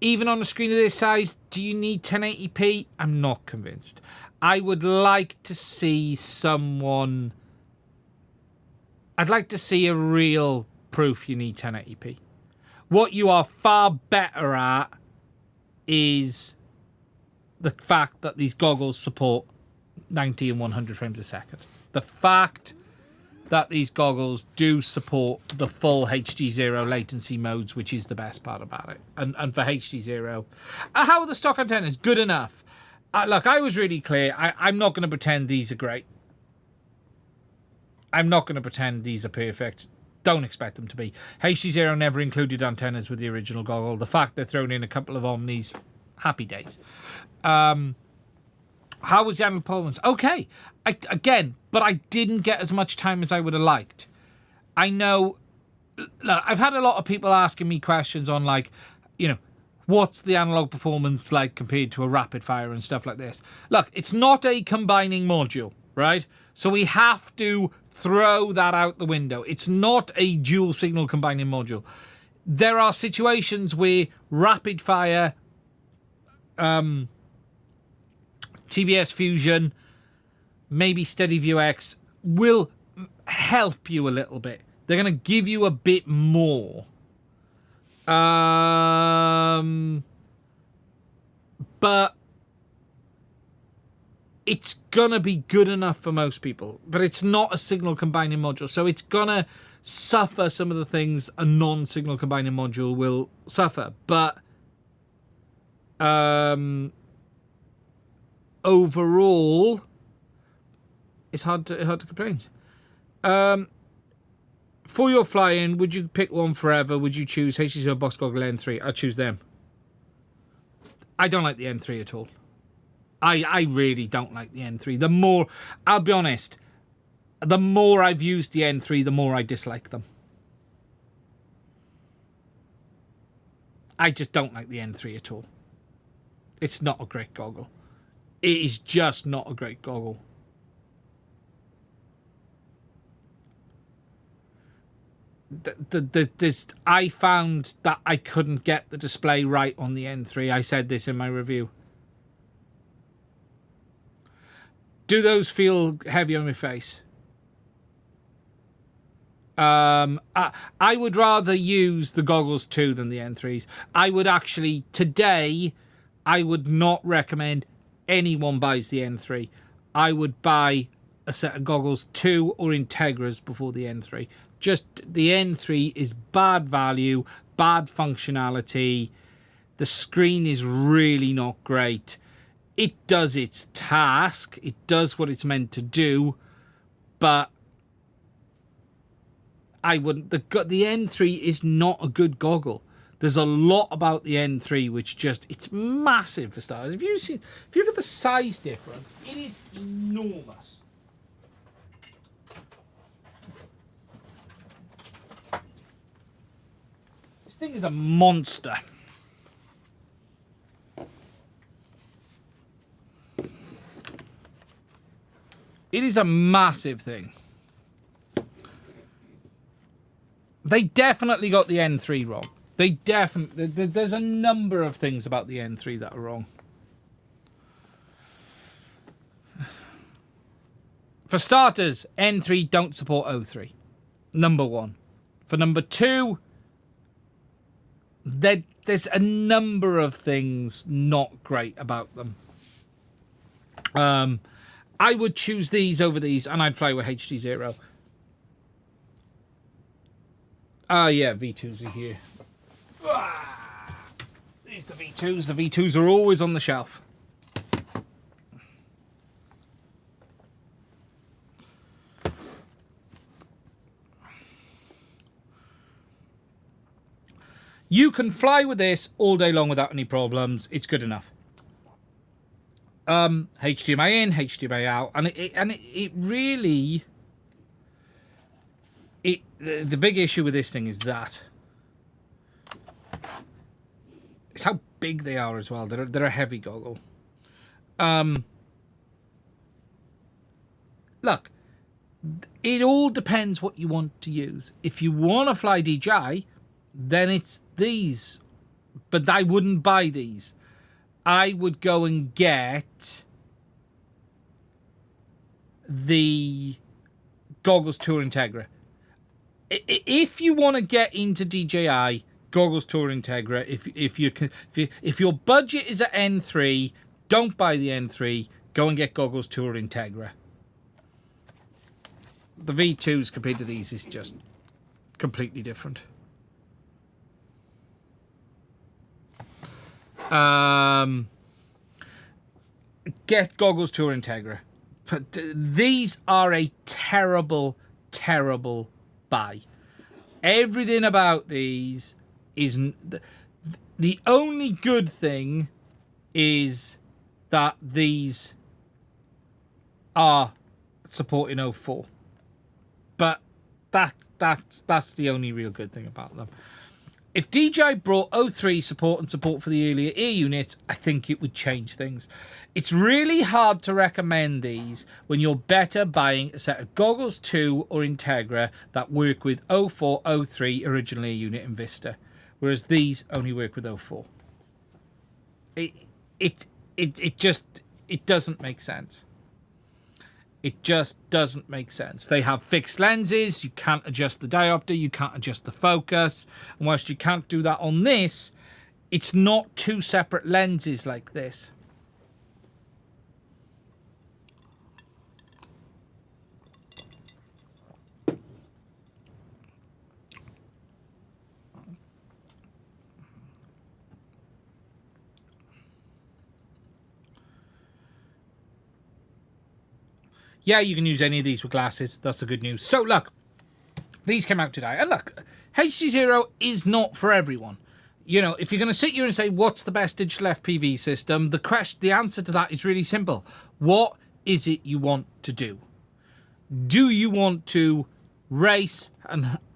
even on a screen of this size, do you need 1080p? I'm not convinced. I would like to see someone... I'd like to see a real proof you need 1080p. What you are far better at is the fact that these goggles support 90 and 100 frames a second. The fact that these goggles do support the full HDZero latency modes, which is the best part about it. And for HDZero, how are the stock antennas? Good enough. Look, I was really clear. I'm not going to pretend these are great. I'm not going to pretend these are perfect. Don't expect them to be. HDZero never included antennas with the original goggle. The fact they're thrown in a couple of Omnis, happy days. How was the annual performance? Okay. But I didn't get as much time as I would have liked. I know, look, I've had a lot of people asking me questions on, like, you know, what's the analog performance like compared to a rapid fire and stuff like this. Look, it's not a combining module, right? So we have to throw that out the window. It's not a dual signal combining module. There are situations where rapid fire, TBS Fusion, maybe SteadyView X will help you a little bit. They're going to give you a bit more. But it's gonna be good enough for most people, but it's not a signal combining module, so it's gonna suffer some of the things a non-signal combining module will suffer. But overall, it's hard to complain. For your fly-in, would you pick one forever? Would you choose HDZero Box Goggle N3? I'd choose them. I don't like the N3 at all. I really don't like the N3. The more, I'll be honest, the more I've used the N3, the more I dislike them. I just don't like the N3 at all. It's not a great goggle. It is just not a great goggle. I found that I couldn't get the display right on the N3. I said this in my review. Do those feel heavy on your face? I would rather use the goggles 2 than the N3s. I would actually, today, I would not recommend anyone buys the N3. I would buy a set of goggles 2 or Integras before the N3. Just the N3 is bad value, bad functionality. The screen is really not great. It does its task. It does what it's meant to do, but I wouldn't. The N3 is not a good goggle. There's a lot about the N3 which just, it's massive for starters. If you look at the size difference, it is enormous. This thing is a monster. It is a massive thing. They definitely got the N3 wrong. They definitely... There's a number of things about the N3 that are wrong. For starters, N3 don't support O3. Number one. For number two, there's a number of things not great about them. I would choose these over these, and I'd fly with HDZero. Yeah, V2s are here. These are the V2s. The V2s are always on the shelf. You can fly with this all day long without any problems. It's good enough. HDMI in, HDMI out, and it really... The big issue with this thing is that it's how big they are as well. They're a heavy goggle. Look, it all depends what you want to use. If you want to fly DJI, then it's these. But I wouldn't buy these. I would go and get the Goggles Tour Integra. If you want to get into DJI, Goggles Tour Integra. If your budget is at N3, don't buy the N3. Go and get Goggles Tour Integra. The V2s compared to these is just completely different. Get Goggles Tour Integra. But these are a terrible, terrible buy. Everything about these is... The only good thing is that these are supporting 04. But that's the only real good thing about them. If DJI brought 03 support and support for the earlier ear units, I think it would change things. It's really hard to recommend these when you're better buying a set of Goggles 2 or Integra that work with 04, 03 original ear unit and Vista, whereas these only work with 04. It doesn't make sense. It just doesn't make sense. They have fixed lenses. You can't adjust the diopter. You can't adjust the focus. And whilst you can't do that on this, it's not two separate lenses like this. Yeah, you can use any of these with glasses. That's the good news. So look, these came out today. And look, HDZero is not for everyone. You know, if you're going to sit here and say, what's the best digital FPV system? The answer to that is really simple. What is it you want to do? Do you want to race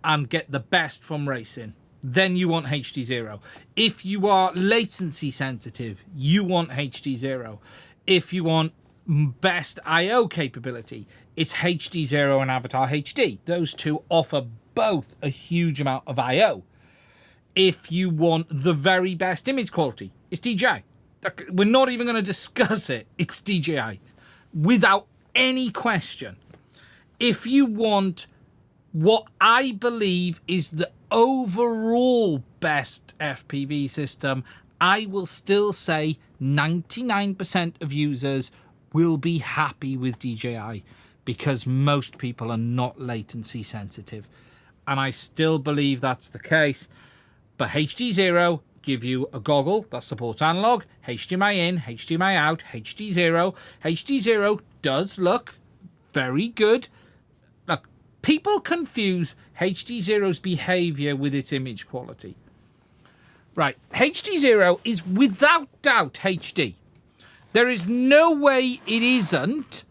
and get the best from racing? Then you want HDZero. If you are latency sensitive, you want HDZero. If you want best I/O capability, it's HDZero and Avatar HD. Those two offer both a huge amount of I/O. If you want the very best image quality, it's DJI. We're not even going to discuss it. It's DJI without any question. If you want what I believe is the overall best FPV system, I will still say 99% of users will be happy with DJI because most people are not latency sensitive. And I still believe that's the case. But HDZero give you a goggle that supports analog, HDMI in, HDMI out, HDZero. HDZero does look very good. Look, people confuse HDZero's behavior with its image quality. Right, HDZero is without doubt HD. There is no way it isn't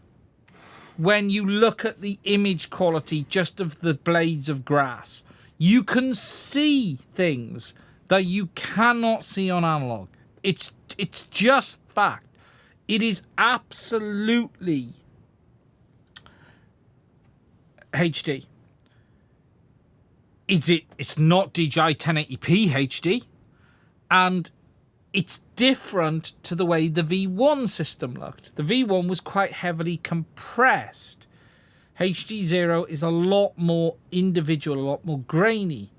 when you look at the image quality just of the blades of grass. You can see things that you cannot see on analog. It's just fact. It is absolutely HD. It's not DJI 1080p HD, and it's different to the way the V1 system looked. The V1 was quite heavily compressed. HDZero is a lot more individual, a lot more grainy.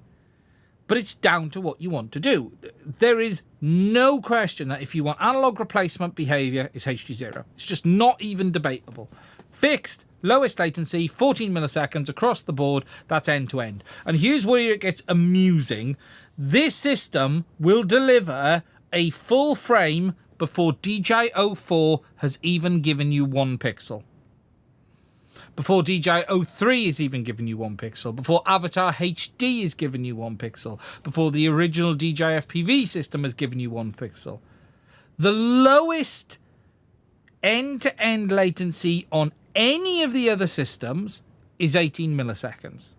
But it's down to what you want to do. There is no question that if you want analog replacement behavior, it's HDZero. It's just not even debatable. Fixed, lowest latency, 14 milliseconds across the board. That's end to end. And here's where it gets amusing. This system will deliver a full frame before DJI 04 has even given you 1 pixel. Before DJI 03 is even giving you 1 pixel. Before Avatar HD is giving you 1 pixel. Before the original DJI FPV system has given you 1 pixel. The lowest end-to-end latency on any of the other systems is 18 milliseconds.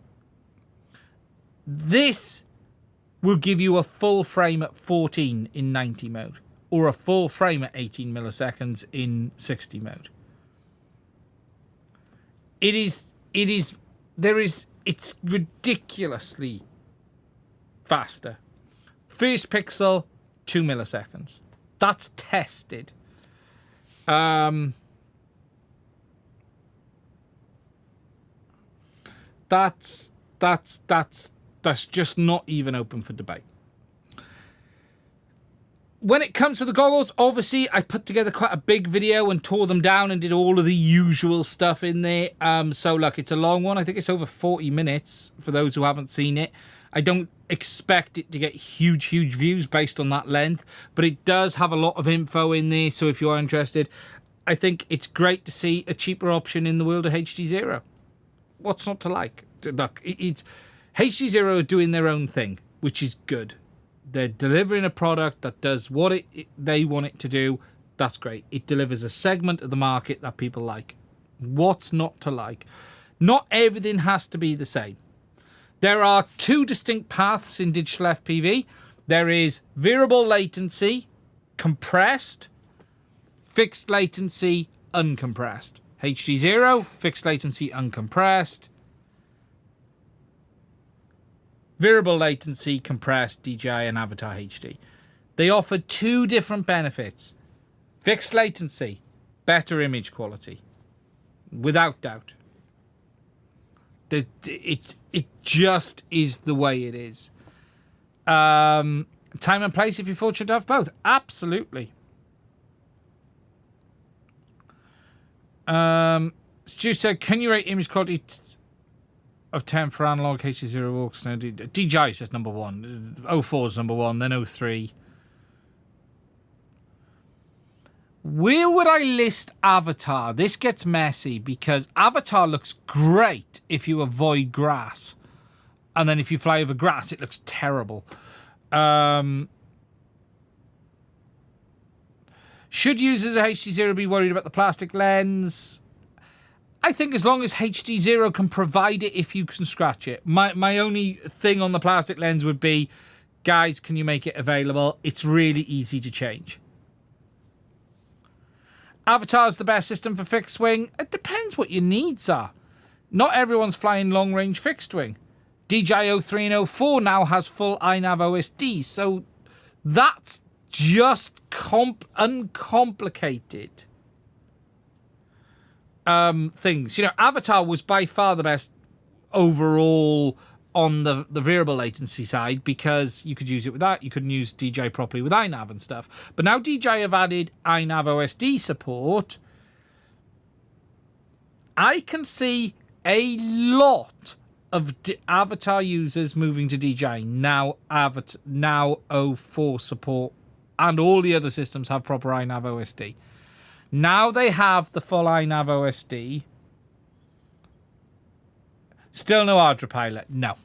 This will give you a full frame at 14 in 90 mode, or a full frame at 18 milliseconds in 60 mode. It's ridiculously faster. First pixel, 2 milliseconds. That's tested. That's just not even open for debate. When it comes to the goggles, obviously I put together quite a big video and tore them down and did all of the usual stuff in there. So look, it's a long one. I think it's over 40 minutes for those who haven't seen it. I don't expect it to get huge views based on that length, but it does have a lot of info in there. So if you are interested, I think it's great to see a cheaper option in the world of HDZero. What's not to like? Look, it's HDZero are doing their own thing, which is good. They're delivering a product that does what they want it to do. That's great. It delivers a segment of the market that people like. What's not to like? Not everything has to be the same. There are 2 distinct paths in digital FPV. There is variable latency, compressed, fixed latency, uncompressed. HDZero, fixed latency, uncompressed. Variable latency, compressed, DJI and Avatar HD. They offer 2 different benefits. Fixed latency, better image quality. Without doubt. It just is the way it is. Time and place if you're fortunate to have both. Absolutely. Stu said, can you rate image quality of 10 for analog HDZero Walksnail? DJI is just number 1. 04 is number 1, then 03. Where would I list Avatar? This gets messy because Avatar looks great if you avoid grass. And then if you fly over grass, it looks terrible. Should users of HDZero be worried about the plastic lens? I think as long as HDZero can provide it if you can scratch it. My only thing on the plastic lens would be, guys, can you make it available? It's really easy to change. Avatar's the best system for fixed wing. It depends what your needs are. Not everyone's flying long-range fixed wing. DJI 03 and 04 now has full iNav OSD, so that's just uncomplicated things. You know, Avatar was by far the best overall on the variable latency side because you could use it without, you couldn't use DJI properly with iNav and stuff. But now DJI have added iNav OSD support. I can see a lot of Avatar users moving to DJI now. Now 04 support and all the other systems have proper iNav OSD. Now they have the full iNav OSD. Still no ArduPilot. No.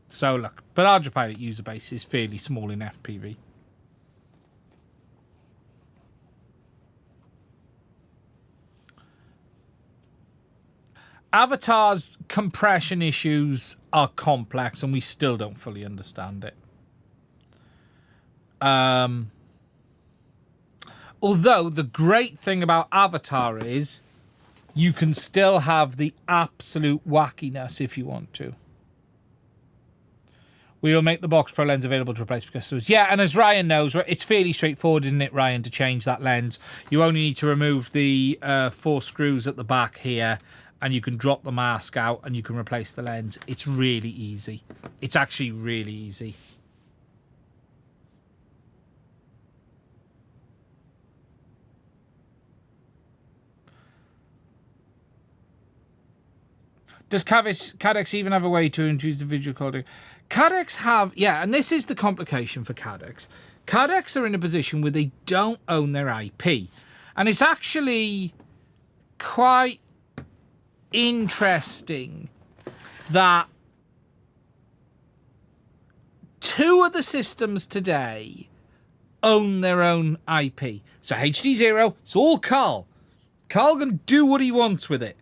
So look, but ArduPilot user base is fairly small in FPV. Avatar's compression issues are complex and we still don't fully understand it. Although the great thing about Avatar is you can still have the absolute wackiness if you want to. We will make the BoxPro lens available to replace for customers. Yeah, and as Ryan knows, it's fairly straightforward, isn't it, Ryan, to change that lens. You only need to remove the 4 screws at the back here, and you can drop the mask out, and you can replace the lens. It's really easy. It's actually really easy. Does Caddx even have a way to introduce the visual quality? Caddx have, yeah, and this is the complication for Caddx. Caddx are in a position where they don't own their IP. And it's actually quite interesting that 2 of the systems today own their own IP. So HDZero, it's all Carl. Carl can do what he wants with it.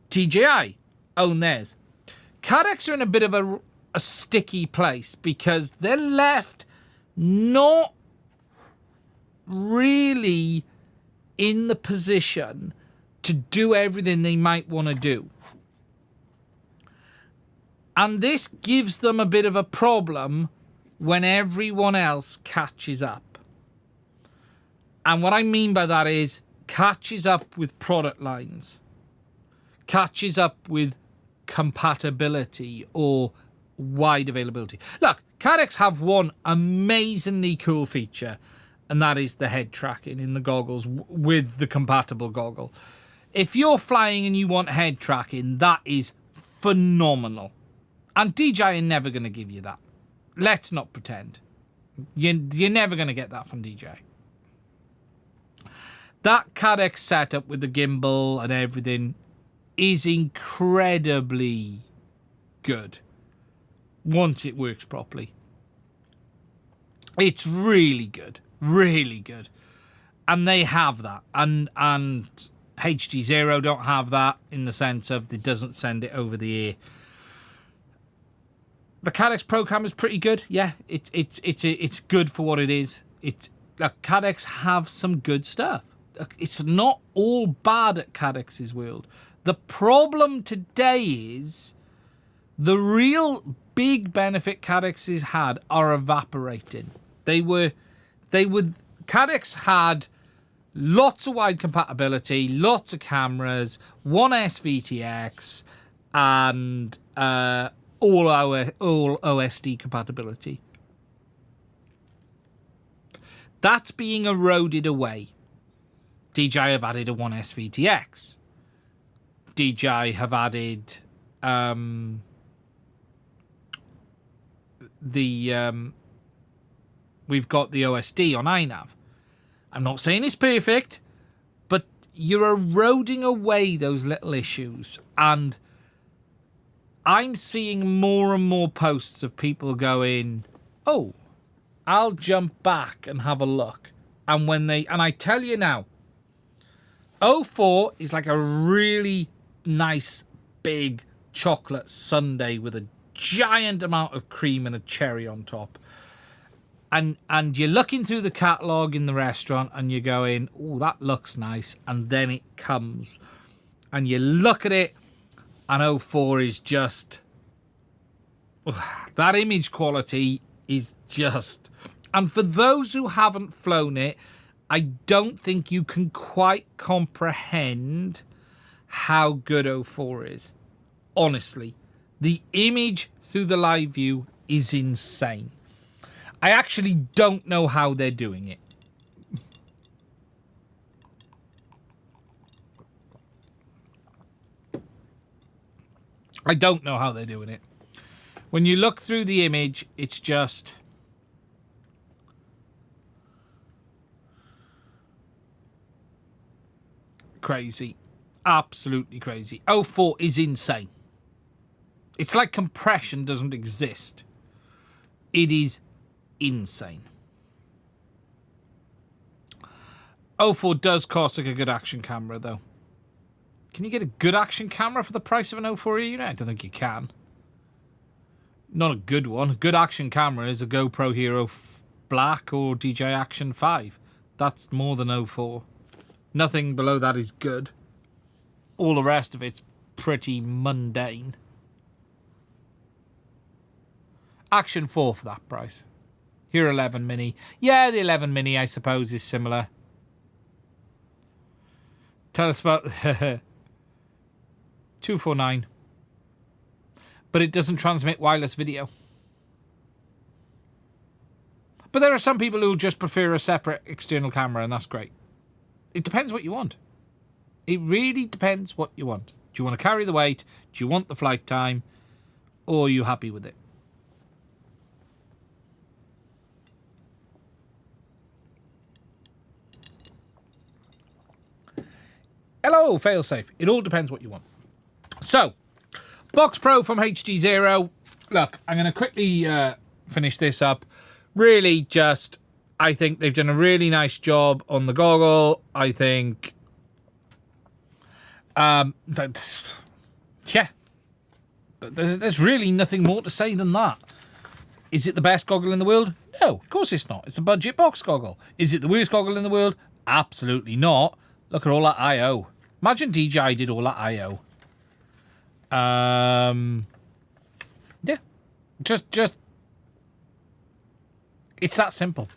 DJI own theirs. Caddx are in a bit of a sticky place because they're left not really in the position to do everything they might want to do. And this gives them a bit of a problem when everyone else catches up. And what I mean by that is catches up with product lines. Catches up with compatibility or wide availability. Look, Caddx have one amazingly cool feature, and that is the head tracking in the goggles with the compatible goggle. If you're flying and you want head tracking, that is phenomenal. And DJI are never going to give you that. Let's not pretend. You're never going to get that from DJI. That Caddx setup with the gimbal and everything is incredibly good once it works properly. It's really good. Really good. And they have that. And HDZero don't have that in the sense of it doesn't send it over the ear. The Caddx Pro Cam is pretty good. Yeah, it's good for what it is. Like, Caddx have some good stuff. It's not all bad at Caddx's world. The problem today is the real big benefit Caddx has had are evaporating. Caddx had lots of wide compatibility, lots of cameras, one SVTX, and all OSD compatibility. That's being eroded away. DJI have added a one SVTX. DJI have added we've got the OSD on iNav. I'm not saying it's perfect, but you're eroding away those little issues. And I'm seeing more and more posts of people going, oh, I'll jump back and have a look. And I tell you now, 04 is like a really nice big chocolate sundae with a giant amount of cream and a cherry on top. And you're looking through the catalogue in the restaurant and you're going, oh, that looks nice. And then it comes and you look at it and 04 is just, that image quality is just, and for those who haven't flown it, I don't think you can quite comprehend how good 04 is. Honestly, the image through the live view is insane. I actually don't know how they're doing it. I don't know how they're doing it. When you look through the image, it's just crazy. Absolutely crazy. 04 is insane. It's like compression doesn't exist. It is insane. 04 does cost like a good action camera, though. Can you get a good action camera for the price of an 04 unit? I don't think you can. Not a good one. A good action camera is a GoPro Hero Black or DJI Action 5. That's more than 04. Nothing below that is good. All the rest of it's pretty mundane. Action 4 for that price. Here 11 Mini. Yeah, the 11 Mini I suppose is similar. Tell us about 249. But it doesn't transmit wireless video. But there are some people who just prefer a separate external camera, and that's great. It depends what you want. It really depends what you want. Do you want to carry the weight? Do you want the flight time? Or are you happy with it? Hello, failsafe. It all depends what you want. So, Box Pro from HDZero. Look, I'm going to quickly finish this up. Really just, I think they've done a really nice job on the goggle. I think, yeah, there's really nothing more to say than that. Is it the best goggle in the world? No, of course it's not. It's a budget box goggle. Is it the worst goggle in the world? Absolutely not. Look at all that I/O. Imagine DJI did all that I/O. Yeah, just it's that simple.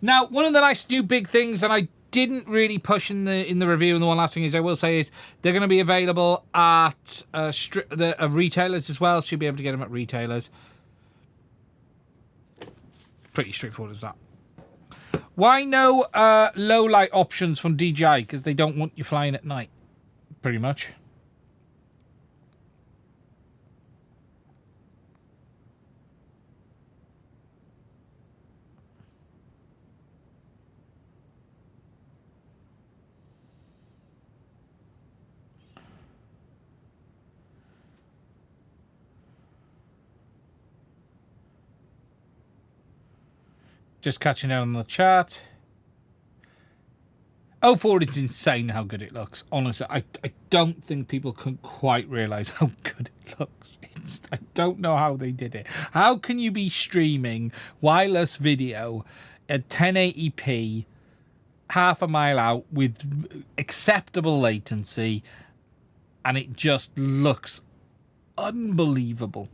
Now, one of the nice new big things, and I didn't really push in the review, and the one last thing is I will say is they're going to be available at retailers as well. So you'll be able to get them at retailers. Pretty straightforward as that. Why no low light options from DJI? Because they don't want you flying at night, pretty much. Just catching out on the chat. 04 is insane how good it looks. Honestly, I don't think people can quite realise how good it looks. I don't know how they did it. How can you be streaming wireless video at 1080p, half a mile out with acceptable latency, and it just looks unbelievable?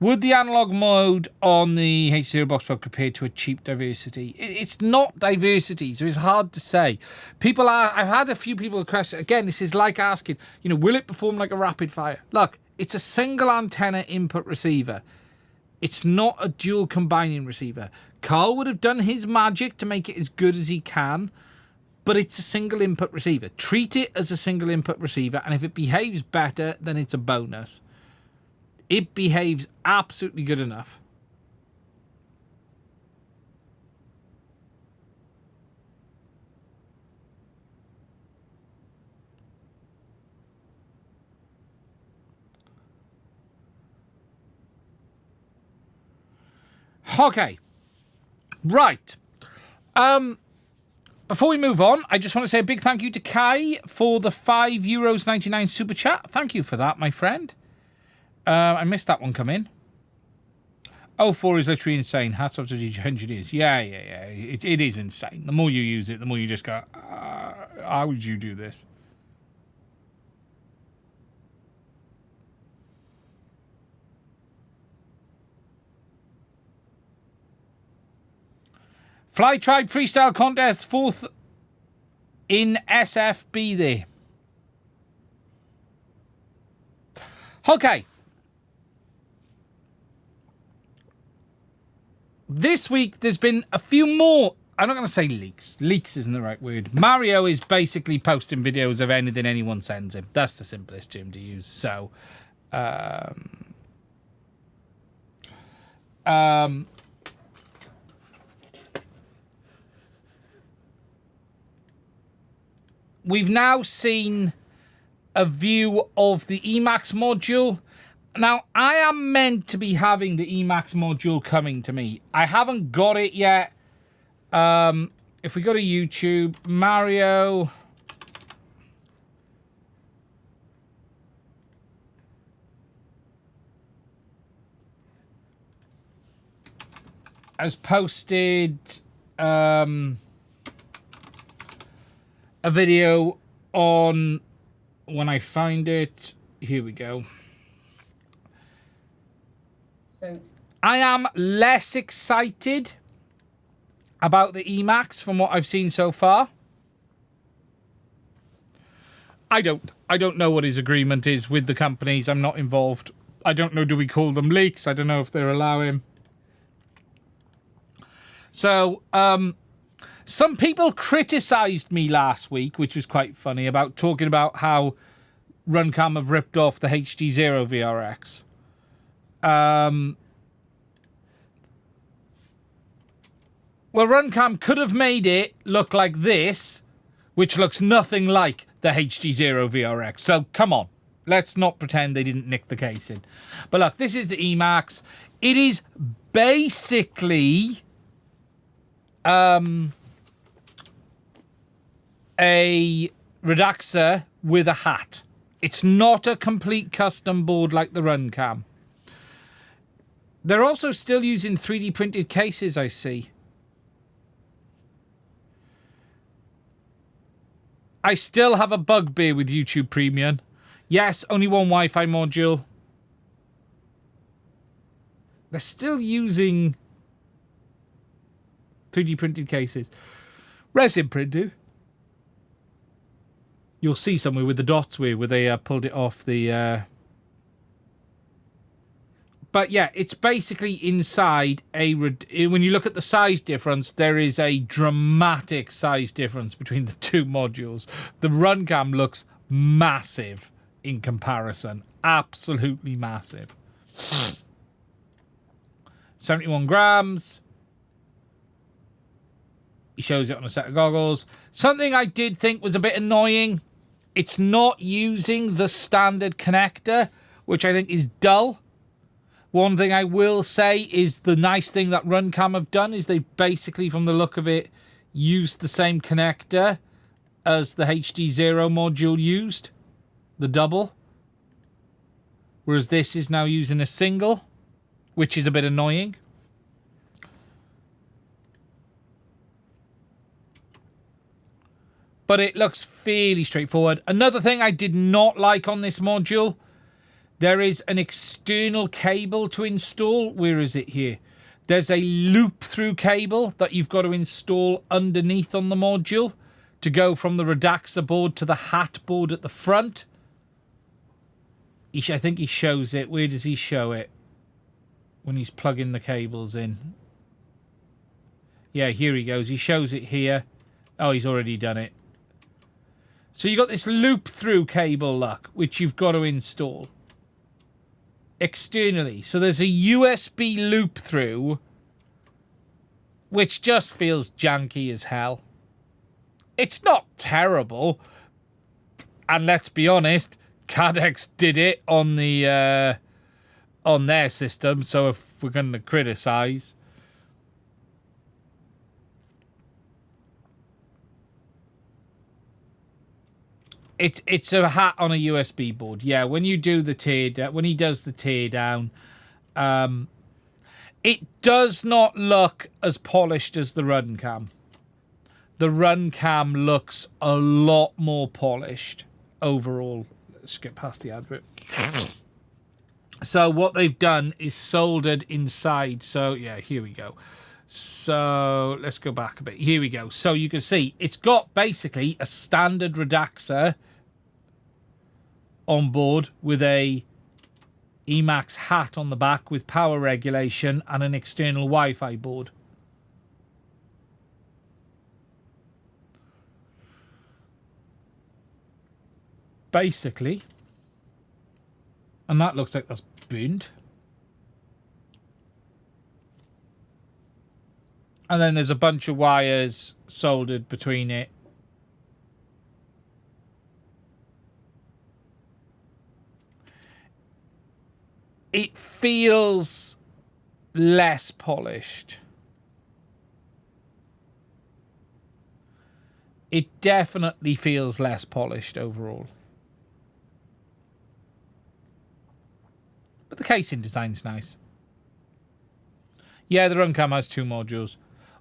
Would the analog mode on the HDZero Box Pro compare to a cheap diversity? It's not diversity, so it's hard to say. I've had a few people request, again, this is like asking, will it perform like a rapid fire? Look, it's a single antenna input receiver. It's not a dual combining receiver. Carl would have done his magic to make it as good as he can, but it's a single input receiver. Treat it as a single input receiver, and if it behaves better, then it's a bonus. It behaves absolutely good enough. Okay. Right. Before we move on, I just want to say a big thank you to Kai for the €5.99 super chat. Thank you for that, my friend. I missed that one come in. 04 is literally insane. Hats off to the engineers. Yeah. It is insane. The more you use it, the more you just go, how would you do this? Fly Tribe Freestyle Contest, 4th in SFB there. Okay. This week, there's been a few more, I'm not going to say leaks. Leaks isn't the right word. Mario is basically posting videos of anything anyone sends him. That's the simplest term to use. So, we've now seen a view of the Emacs module. Now, I am meant to be having the Emacs module coming to me. I haven't got it yet. If we go to YouTube, Mario has posted a video on, when I find it, here we go. I am less excited about the Emacs from what I've seen so far. I don't know what his agreement is with the companies. I'm not involved. I don't know, do we call them leaks? I don't know if they're allowing. So, some people criticized me last week, which was quite funny, about talking about how Runcam have ripped off the HDZero VRX. Well, Runcam could have made it look like this, which looks nothing like the HDZero VRX. So, come on. Let's not pretend they didn't nick the casing. But look, this is the Emacs. It is basically a Reduxer with a hat. It's not a complete custom board like the Runcam. They're also still using 3D printed cases, I see. I still have a bugbear with YouTube Premium. Yes, only one Wi-Fi module. They're still using 3D printed cases. Resin printed. You'll see somewhere with the dots where they pulled it off the... But yeah, it's basically inside a... When you look at the size difference, there is a dramatic size difference between the two modules. The Runcam looks massive in comparison. Absolutely massive. 71 grams. He shows it on a set of goggles. Something I did think was a bit annoying. It's not using the standard connector, which I think is dull. One thing I will say is the nice thing that Runcam have done is they basically, from the look of it, used the same connector as the HDZero module used. The double. Whereas this is now using a single, which is a bit annoying. But it looks fairly straightforward. Another thing I did not like on this module, there is an external cable to install. Where is it here? There's a loop-through cable that you've got to install underneath on the module to go from the Reduxer board to the hat board at the front. I think he shows it. Where does he show it? When he's plugging the cables in. Yeah, here he goes. He shows it here. Oh, he's already done it. So you've got this loop-through cable, look, which you've got to install externally. So there's a USB loop-through, which just feels janky as hell. It's not terrible. And let's be honest, Caddx did it on the on their system. So if we're going to criticize, It's a hat on a USB board. Yeah, when you do the tear down, when he does the tear down, it does not look as polished as the run cam. The run cam looks a lot more polished overall. Let's get past the advert. So what they've done is soldered inside. So yeah, here we go. So let's go back a bit. Here we go. So you can see it's got basically a standard Redaxer on board with a Emax hat on the back with power regulation and an external Wi-Fi board. Basically, and that looks like that's burned. And then there's a bunch of wires soldered between it. It feels less polished. It definitely feels less polished overall. But the casing design's nice. Yeah, the Runcam has 2 modules.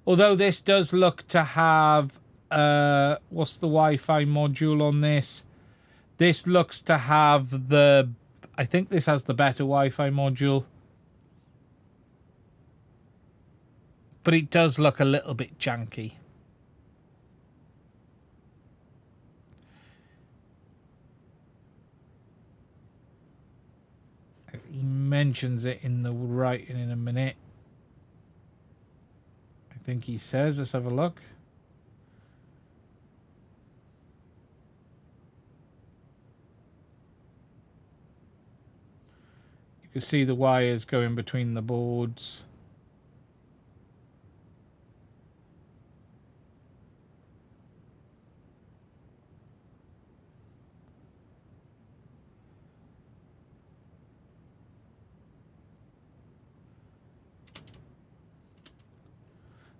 Although this does look to have... what's the Wi-Fi module on this? This looks to have the... I think this has the better Wi-Fi module. But it does look a little bit janky. He mentions it in the writing in a minute. I think he says, let's have a look. You can see the wires going between the boards.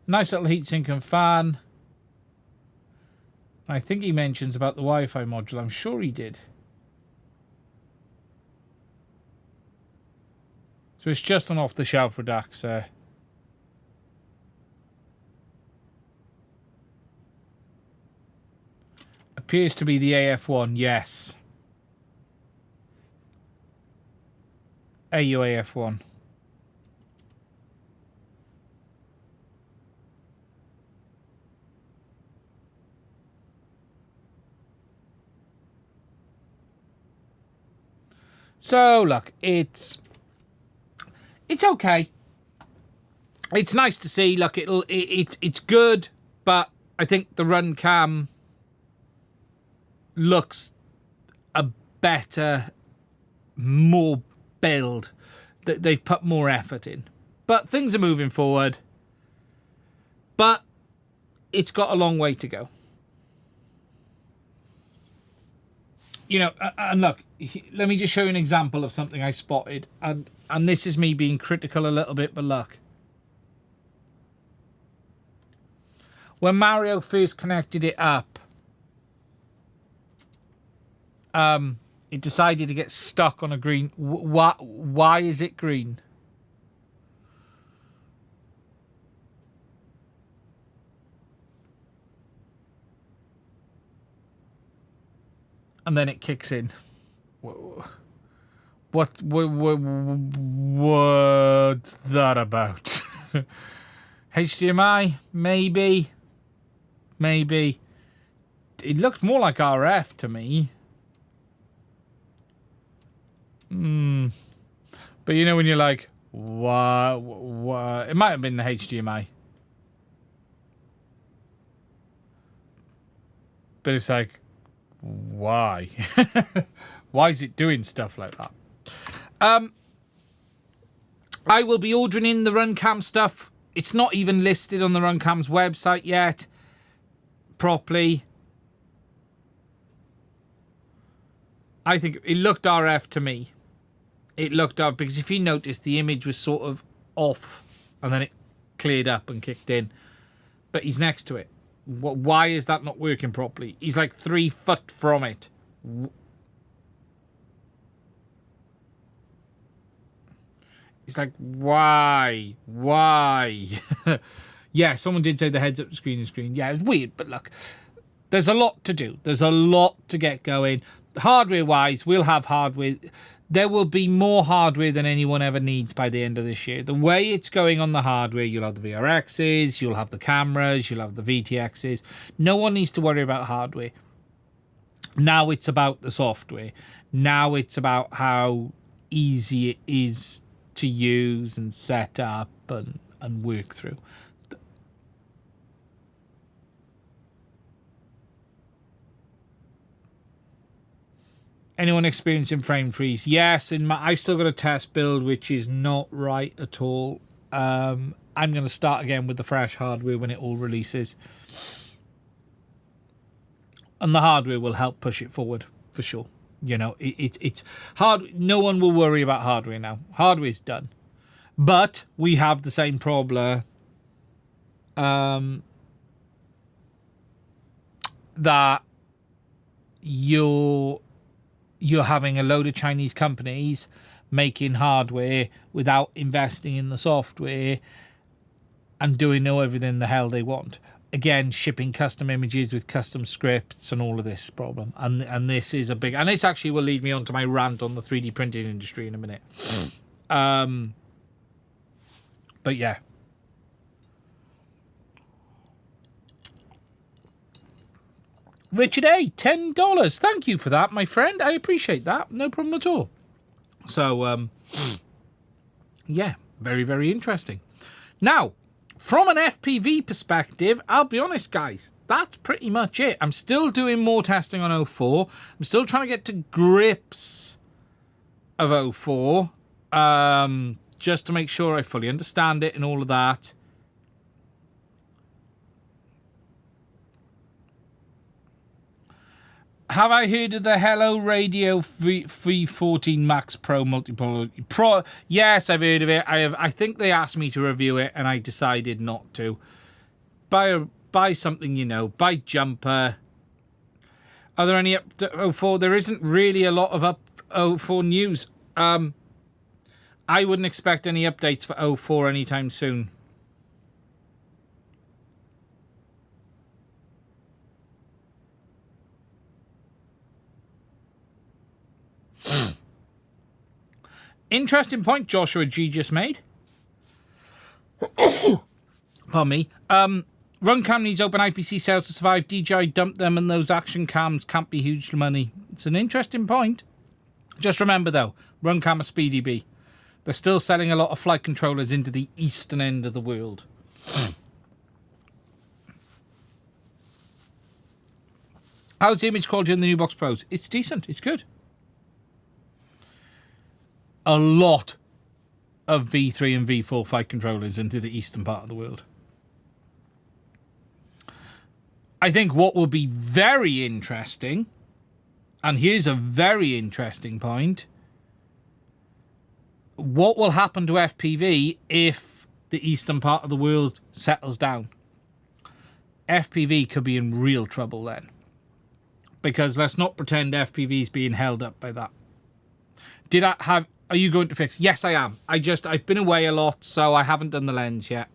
Nice little heatsink and fan. I think he mentions about the Wi-Fi module. I'm sure he did. So it's just an off-the-shelf Redaxer. Appears to be the AF1, yes. AUAF1. So look, it's okay. It's nice to see. Look, it's good, but I think the run cam looks a better, more build. They've put more effort in, but things are moving forward. But it's got a long way to go. You know, and look, let me just show you an example of something I spotted. And this is me being critical a little bit, but look. When Mario first connected it up, it decided to get stuck on a green. Why is it green? And then it kicks in. What's that about? HDMI? Maybe. Maybe. It looked more like RF to me. But you know when you're like, what? It might have been the HDMI. But it's like, why? Why is it doing stuff like that? I will be ordering in the Runcam stuff. It's not even listed on the Runcam's website yet properly. I think it looked RF to me. It looked RF because if you notice, the image was sort of off and then it cleared up and kicked in. But he's next to it. Why is that not working properly? He's like 3 foot from it. It's like, why? Yeah, someone did say the heads-up screen is green. Yeah, it's weird, but look, there's a lot to do. There's a lot to get going. Hardware-wise, we'll have hardware. There will be more hardware than anyone ever needs by the end of this year. The way it's going on the hardware, you'll have the VRXs, you'll have the cameras, you'll have the VTXs. No one needs to worry about hardware. Now it's about the software. Now it's about how easy it is to use and set up and work through. Anyone experiencing frame freeze? Yes, I've still got a test build which is not right at all. I'm going to start again with the fresh hardware when it all releases. And the hardware will help push it forward, for sure. You know, it's hard. No one will worry about hardware now. Hardware's done. But we have the same problem that you're having a load of Chinese companies making hardware without investing in the software and doing everything the hell they want. Again, shipping custom images with custom scripts and all of this problem. And this is a big... And this actually will lead me on to my rant on the 3D printing industry in a minute. But yeah. Richard A, $10. Thank you for that, my friend. I appreciate that. No problem at all. So, yeah, very, very interesting. Now, from an FPV perspective, I'll be honest, guys, that's pretty much it. I'm still doing more testing on 04. I'm still trying to get to grips of 04, just to make sure I fully understand it and all of that. Have I heard of the Hello Radio V14 Max Pro Multipolar Pro? Yes, I've heard of it. I think they asked me to review it, and I decided not to. Buy something, you know. Buy jumper. Are there any up to 04? There isn't really a lot of up 04 news. I wouldn't expect any updates for 04 anytime soon. Interesting point Joshua G just made. Pardon me. Runcam needs open IPC sales to survive. DJI dumped them and those action cams can't be huge money. It's an interesting point. Just remember though, Runcam are Speedy B. They're still selling a lot of flight controllers into the eastern end of the world. How's the image quality on the new Box Pros? It's decent. It's good. A lot of V3 and V4 flight controllers into the eastern part of the world. I think what will be very interesting, and here's a very interesting point, what will happen to FPV if the eastern part of the world settles down? FPV could be in real trouble then. Because let's not pretend FPV is being held up by that. Are you going to fix? Yes, I am. I've been away a lot, so I haven't done the lens yet.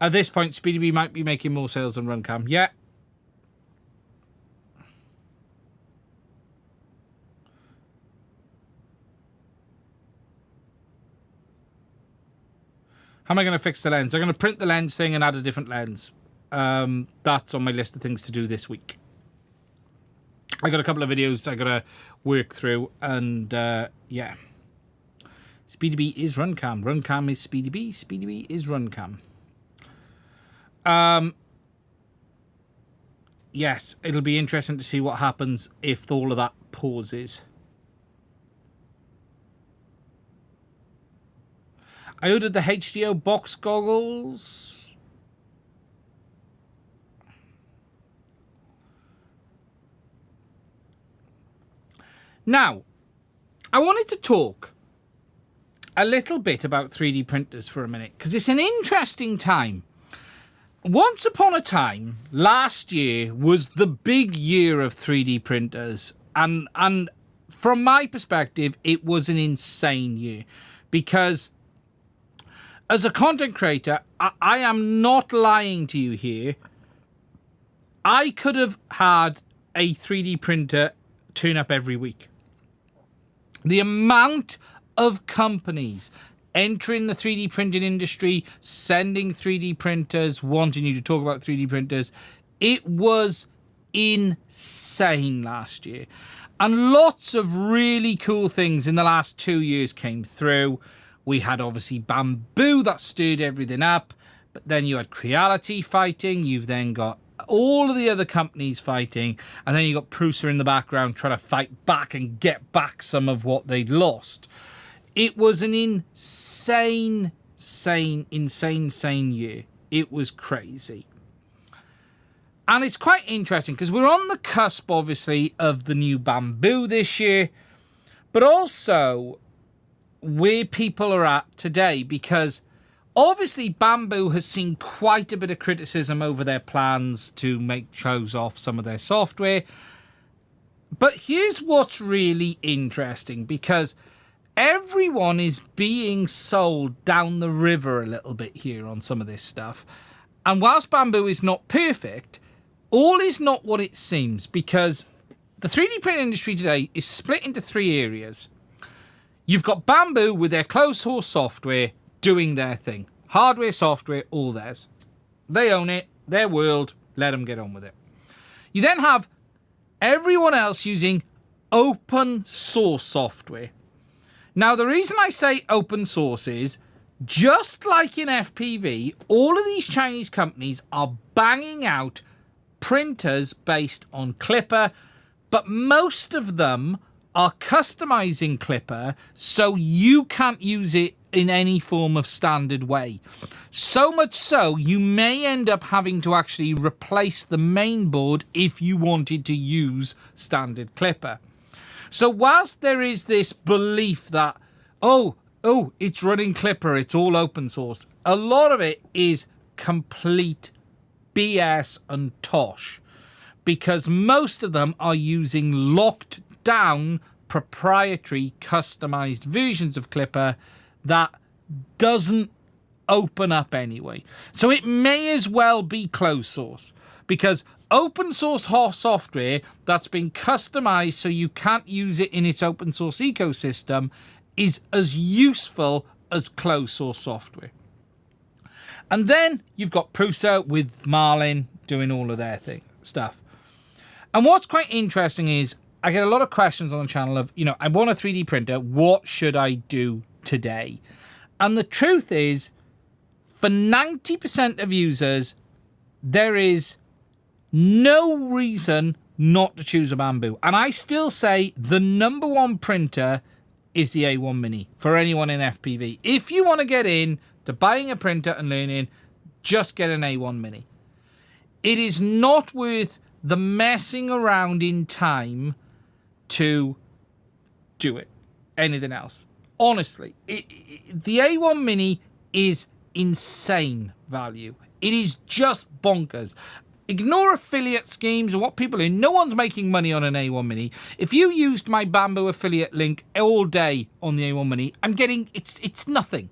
At this point, Speedy B might be making more sales than Runcam. Yeah. How am I going to fix the lens? I'm going to print the lens thing and add a different lens. That's on my list of things to do this week. I got a couple of videos I got to work through, and yeah. Speedy B is Runcam. Runcam is Speedy B. Speedy B is Runcam. Yes, it'll be interesting to see what happens if all of that pauses. I ordered the HDZero Box goggles. Now, I wanted to talk a little bit about 3D printers for a minute, because it's an interesting time. once upon a time, last year was the big year of 3D printers. And from my perspective, it was an insane year. Because as a content creator, I am not lying to you here. I could have had a 3D printer turn up every week. The amount of companies entering the 3D printing industry, sending 3D printers, wanting you to talk about 3D printers, it was insane last year. And lots of really cool things in the last 2 years came through. We had obviously Bamboo that stirred everything up, but then you had Creality fighting, you've then got all of the other companies fighting, and then you got Prusa in the background trying to fight back and get back some of what they'd lost. It was an insane year. It was crazy. And it's quite interesting because we're on the cusp, obviously, of the new Bamboo this year, but also where people are at today, because obviously Bamboo has seen quite a bit of criticism over their plans to close off some of their software. But here's what's really interesting, because everyone is being sold down the river a little bit here on some of this stuff. And whilst Bamboo is not perfect, all is not what it seems, because the 3D print industry today is split into 3 areas. You've got Bamboo with their closed source software doing their thing. Hardware, software, all theirs. They own it, their world, let them get on with it. You then have everyone else using open source software. Now, the reason I say open source is, just like in FPV, all of these Chinese companies are banging out printers based on Clipper, but most of them are customizing Clipper so you can't use it in any form of standard way. So much so, you may end up having to actually replace the main board if you wanted to use standard Clipper. So whilst there is this belief that, oh, it's running Clipper, it's all open source, a lot of it is complete BS and tosh, because most of them are using locked down proprietary customized versions of Clipper that doesn't open up anyway. So it may as well be closed source, because open source software that's been customized so you can't use it in its open source ecosystem is as useful as closed source software. And then you've got Prusa with Marlin doing all of their stuff. And what's quite interesting is I get a lot of questions on the channel of, I want a 3D printer. What should I do today? And the truth is, for 90% of users, there is no reason not to choose a Bamboo. And I still say the #1 printer is the A1 Mini for anyone in FPV. If you want to get in to buying a printer and learning, just get an A1 Mini. It is not worth the messing around in time to do it. Anything else. Honestly, the A1 Mini is insane value. It is just bonkers. Ignore affiliate schemes and what people do. No one's making money on an A1 Mini. If you used my Bamboo affiliate link all day on the A1 Mini, I'm getting, it's nothing.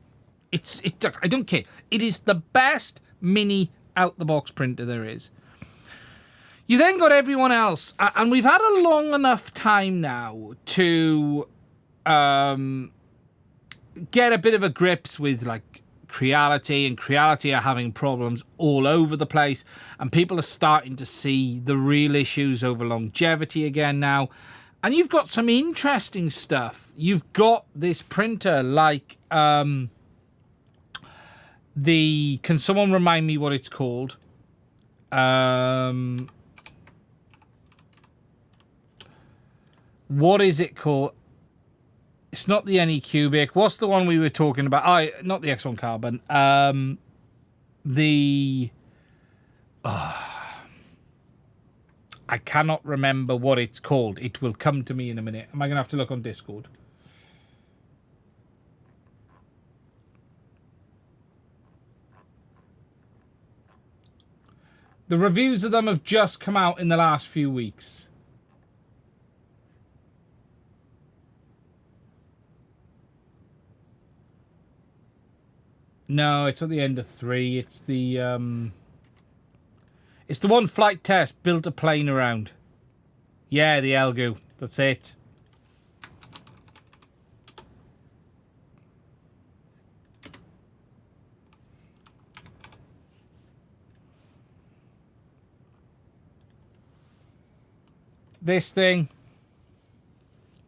I don't care. It is the best mini out the box printer there is. You then got everyone else, and we've had a long enough time now to get a bit of a grips with like Creality, and Creality are having problems all over the place, and people are starting to see the real issues over longevity again now. And you've got some interesting stuff. You've got this printer like can someone remind me what it's called? What is it called? It's not the Anycubic. What's the one we were talking about? Oh, not the X1 Carbon. I cannot remember what it's called. It will come to me in a minute. Am I going to have to look on Discord? The reviews of them have just come out in the last few weeks. No, it's at the end of 3. It's the one Flight Test built a plane around. Yeah, the Elgu. That's it. This thing.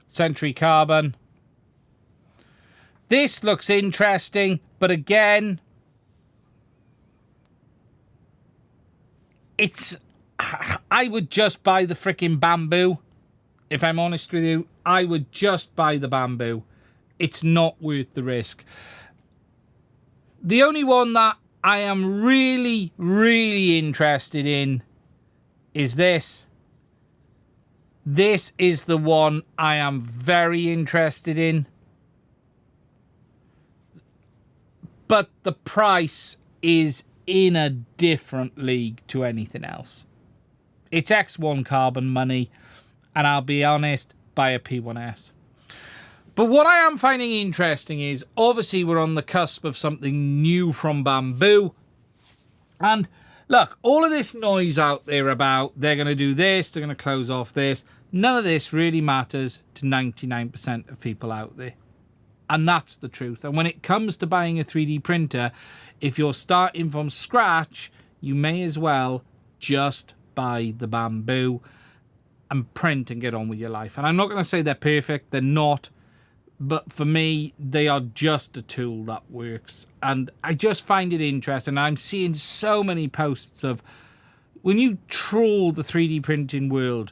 Century Carbon. This looks interesting, but again, I would just buy the freaking Bamboo. If I'm honest with you, I would just buy the Bamboo. It's not worth the risk. The only one that I am really, really interested in is this. This is the one I am very interested in. But the price is in a different league to anything else. It's X1 carbon money, and I'll be honest, buy a P1S. But what I am finding interesting is, obviously we're on the cusp of something new from Bamboo. And look, all of this noise out there about they're going to do this, they're going to close off this, none of this really matters to 99% of people out there. And that's the truth. And when it comes to buying a 3D printer, if you're starting from scratch, you may as well just buy the Bamboo and print and get on with your life. And I'm not going to say they're perfect. They're not. But for me, they are just a tool that works. And I just find it interesting. I'm seeing so many posts of when you troll the 3D printing world,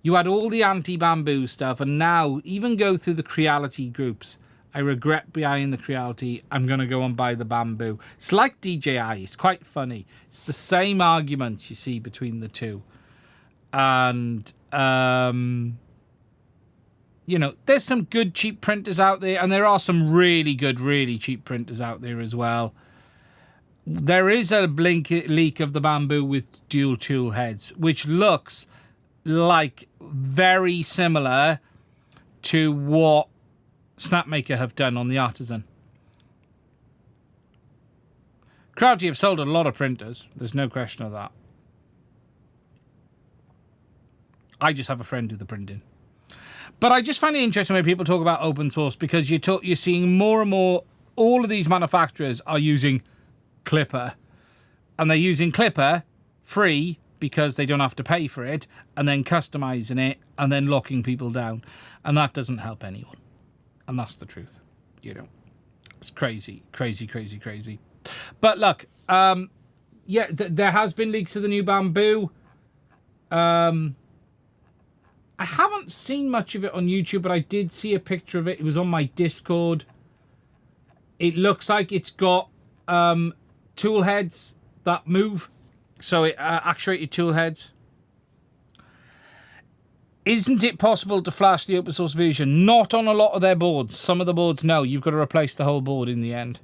you had all the anti-Bamboo stuff. And now even go through the Creality groups. I regret buying the Creality. I'm going to go and buy the Bamboo. It's like DJI. It's quite funny. It's the same arguments you see between the two. And, you know, there's some good cheap printers out there. And there are some really good, really cheap printers out there as well. There is a leak of the Bamboo with dual tool heads, which looks like very similar to what Snapmaker have done on the Artisan. Creality have sold a lot of printers. There's no question of that. I just have a friend do the printing. But I just find it interesting when people talk about open source, because you're seeing more and more, all of these manufacturers are using Clipper. And they're using Clipper free because they don't have to pay for it, and then customizing it and then locking people down. And that doesn't help anyone. And that's the truth, you know. It's crazy, crazy, crazy, crazy. But look, yeah, there has been leaks of the new Bamboo. I haven't seen much of it on YouTube, but I did see a picture of it. It was on my Discord. It looks like it's got tool heads that move. So it actuated tool heads. Isn't it possible to flash the open source version? Not on a lot of their boards. Some of the boards, no. You've got to replace the whole board in the end.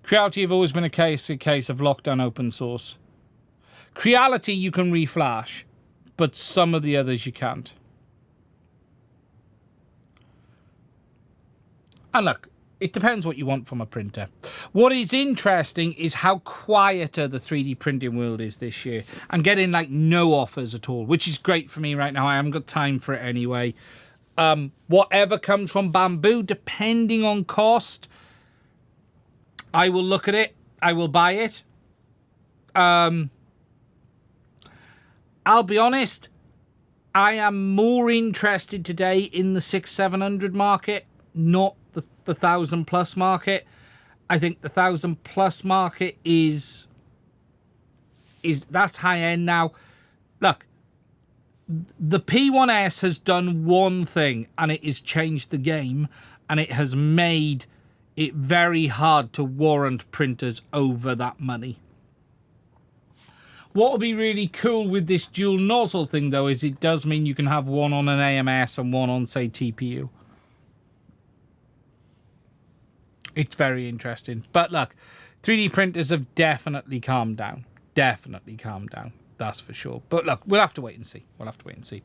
Creality have always been a case of lockdown open source. Creality you can reflash, but some of the others you can't. And look, it depends what you want from a printer. What is interesting is how quieter the 3D printing world is this year. I'm getting like no offers at all, which is great for me right now. I haven't got time for it anyway. Whatever comes from Bamboo, depending on cost, I will look at it. I will buy it. I'll be honest. I am more interested today in the 600-700 market, not the 1,000+ market. I think the 1,000+ market is that's high end now. Look, the P1S has done one thing, and it has changed the game, and it has made it very hard to warrant printers over that money. What will be really cool with this dual nozzle thing, though, is it does mean you can have one on an AMS and one on, say, TPU. It's very interesting. But look, 3D printers have definitely calmed down. Definitely calmed down. That's for sure. But look, we'll have to wait and see. We'll have to wait and see.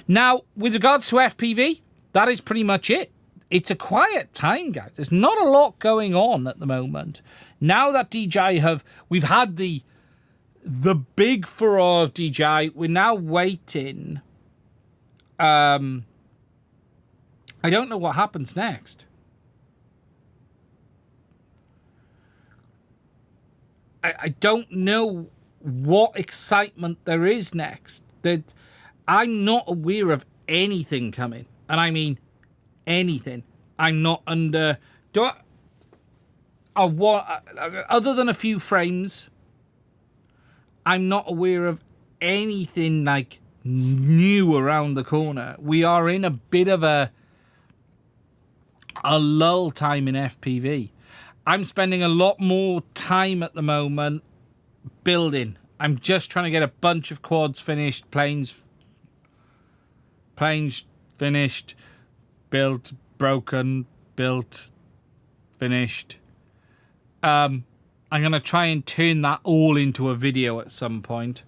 Now, with regards to FPV, that is pretty much it. It's a quiet time, guys. There's not a lot going on at the moment. Now that DJI we've had the big furore of DJI, we're now waiting. I don't know what happens next. I don't know what excitement there is next. That I'm not aware of anything coming, and I mean anything. I'm not under. Other than a few frames, I'm not aware of anything like new around the corner. We are in a bit of a lull time in FPV. I'm spending a lot more time at the moment building. I'm just trying to get a bunch of quads finished, planes finished, built, broken, built, finished. I'm going to try and turn that all into a video at some point.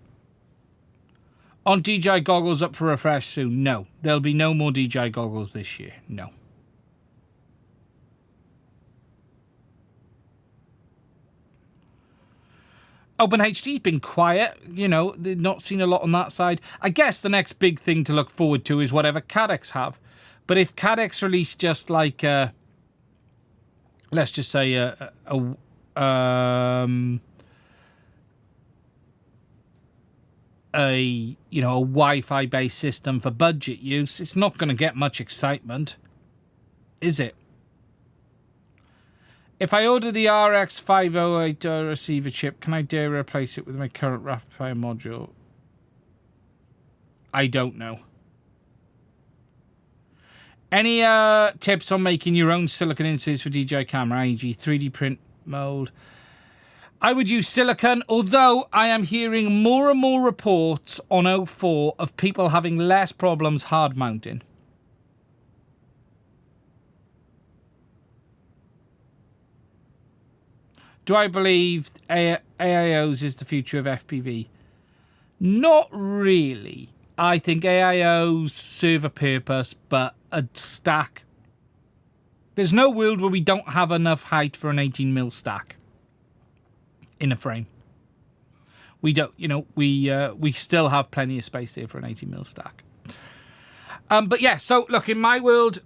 On DJI goggles up for refresh soon? No. There'll be no more DJI goggles this year. No. OpenHD's been quiet, you know, they've not seen a lot on that side. I guess the next big thing to look forward to is whatever Caddx have. But if Caddx release just like let's just say a Wi-Fi based system for budget use, it's not going to get much excitement, is it? If I order the RX 508 receiver chip, can I dare replace it with my current Rapidfire module? I don't know. Any tips on making your own silicon inserts for DJI camera, e.g. 3D print mold? I would use silicon, although I am hearing more and more reports on 04 of people having less problems hard mounting. Do I believe AIOs is the future of FPV? Not really. I think AIOs serve a purpose, but a stack. There's no world where we don't have enough height for an 18mm stack in a frame. We don't, you know, we still have plenty of space there for an 18mm stack. But yeah, so look, in my world,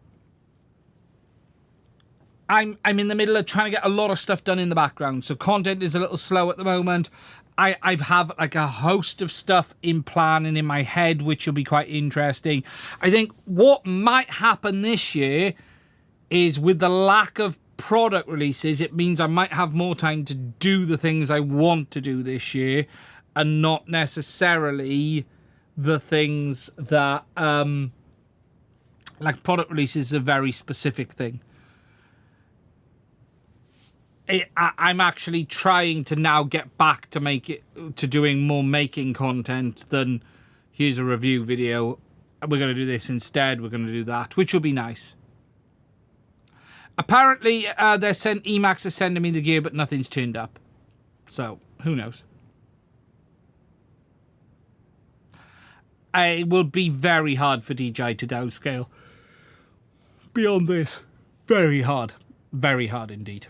I'm in the middle of trying to get a lot of stuff done in the background. So content is a little slow at the moment. I have like a host of stuff in plan and in my head, which will be quite interesting. I think what might happen this year is with the lack of product releases, it means I might have more time to do the things I want to do this year and not necessarily the things that, like product releases is a very specific thing. I'm actually trying to now get back to doing more making content than here's a review video. We're going to do this instead. We're going to do that, which will be nice. Apparently, Emacs is sending me the gear, but nothing's turned up. So, who knows? It will be very hard for DJI to downscale. Beyond this, very hard. Very hard indeed.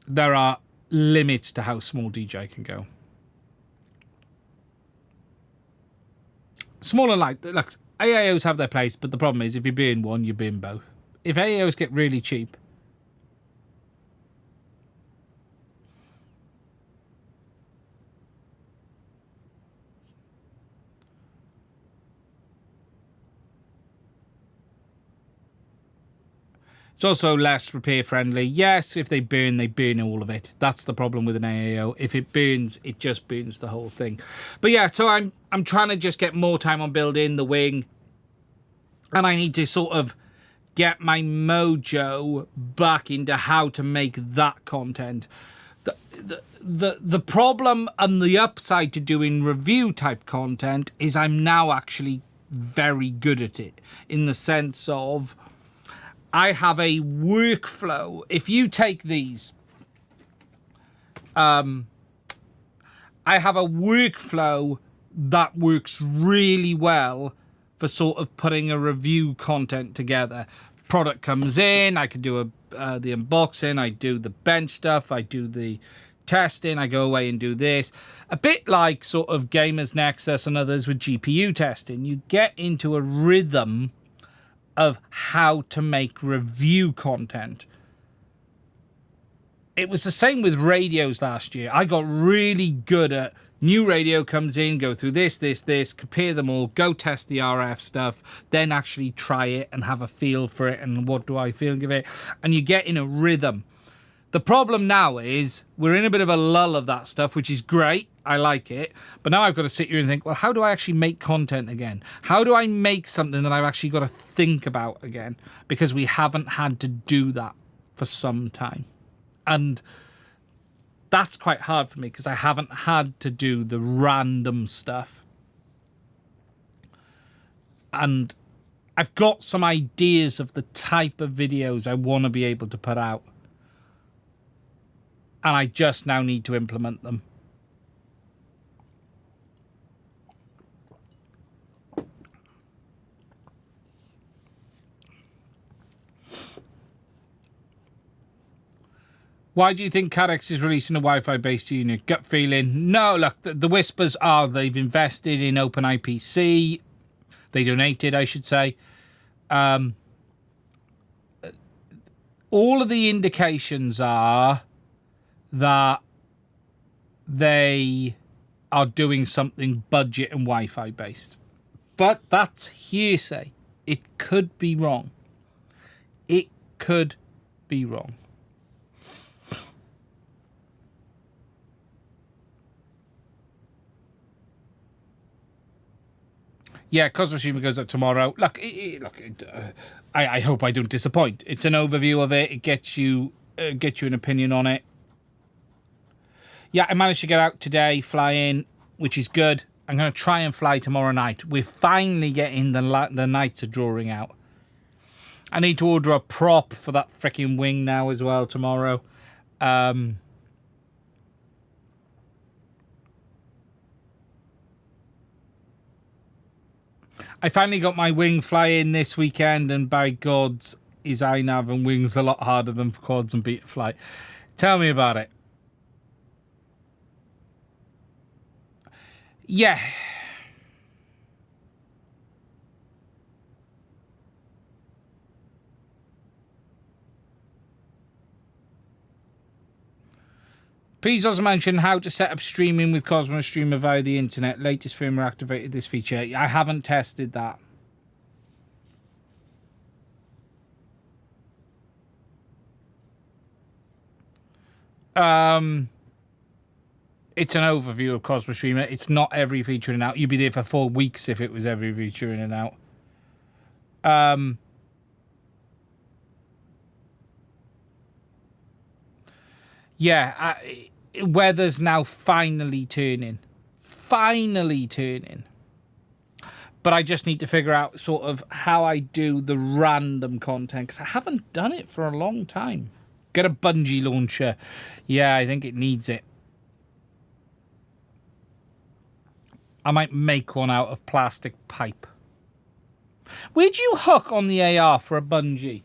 There are limits to how small DJI can go. Small and light. Look, AIOs have their place, but the problem is if you burn one, you burn both. If AIOs get really cheap, it's also less repair friendly. Yes, if they burn all of it. That's the problem with an AIO. If it burns, it just burns the whole thing. But yeah, so I'm trying to just get more time on building the wing. And I need to sort of get my mojo back into how to make that content. the problem and the upside to doing review type content is I'm now actually very good at it, in the sense of I have a workflow. If you take these, I have a workflow that works really well for sort of putting a review content together. Product comes in, I can do the unboxing, I do the bench stuff, I do the testing, I go away and do this. A bit like sort of Gamers Nexus and others with GPU testing. You get into a rhythm of how to make review content. It was the same with radios last year. I got really good at new radio comes in, go through this, compare them all, go test the RF stuff, then actually try it and have a feel for it and what do I feel of it. And you get in a rhythm. The problem now is we're in a bit of a lull of that stuff, which is great. I like it. But now I've got to sit here and think, well, how do I actually make content again? How do I make something that I've actually got to think about again? Because we haven't had to do that for some time. And that's quite hard for me because I haven't had to do the random stuff. And I've got some ideas of the type of videos I want to be able to put out. And I just now need to implement them. Why do you think Caddx is releasing a Wi-Fi based unit? Gut feeling? No, look, the whispers are they've invested in OpenIPC. They donated, I should say. All of the indications are that they are doing something budget and Wi-Fi based. But that's hearsay. It could be wrong. It could be wrong. Yeah, Cosmo Streamer goes up tomorrow. Look, I hope I don't disappoint. It's an overview of it. It gets you an opinion on it. Yeah, I managed to get out today, fly in, which is good. I'm going to try and fly tomorrow night. We're finally getting the nights are drawing out. I need to order a prop for that freaking wing now as well tomorrow. I finally got my wing fly in this weekend, and by gods, is iNav and wings a lot harder than quads and beta flight. Tell me about it. Yeah. Please also mention how to set up streaming with Cosmo Streamer via the internet. Latest firmware activated this feature. I haven't tested that. It's an overview of Cosmo Streamer. It's not every feature in and out. You'd be there for 4 weeks if it was every feature in and out. Yeah, weather's now finally turning. Finally turning. But I just need to figure out sort of how I do the random content, because I haven't done it for a long time. Get a bungee launcher. Yeah, I think it needs it. I might make one out of plastic pipe. Where'd you hook on the AR for a bungee?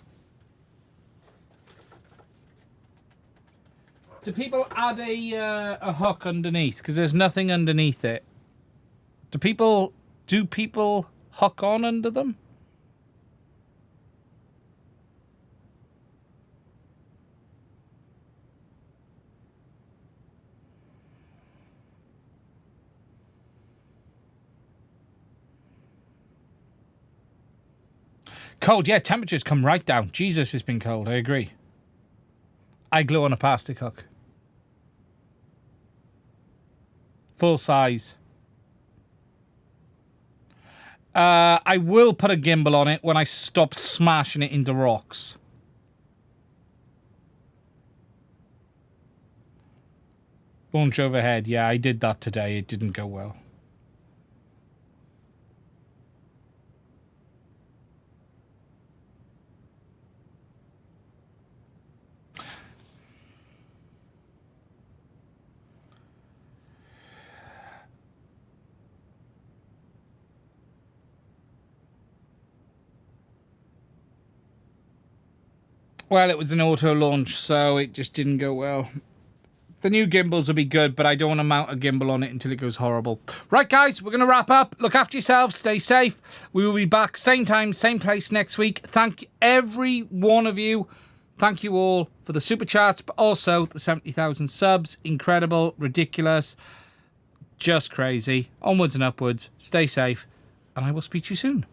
Do people add a hook underneath? Because there's nothing underneath it. Do people hook on under them? Cold, yeah, temperatures come right down. Jesus, it's been cold, I agree. I glue on a plastic hook. Full size. I will put a gimbal on it when I stop smashing it into rocks. Launch overhead. Yeah, I did that today. It didn't go well. Well, it was an auto launch, so it just didn't go well. The new gimbals will be good, but I don't want to mount a gimbal on it until it goes horrible. Right, guys, we're going to wrap up. Look after yourselves. Stay safe. We will be back same time, same place next week. Thank every one of you. Thank you all for the super chats, but also the 70,000 subs. Incredible, ridiculous, just crazy. Onwards and upwards. Stay safe, and I will speak to you soon.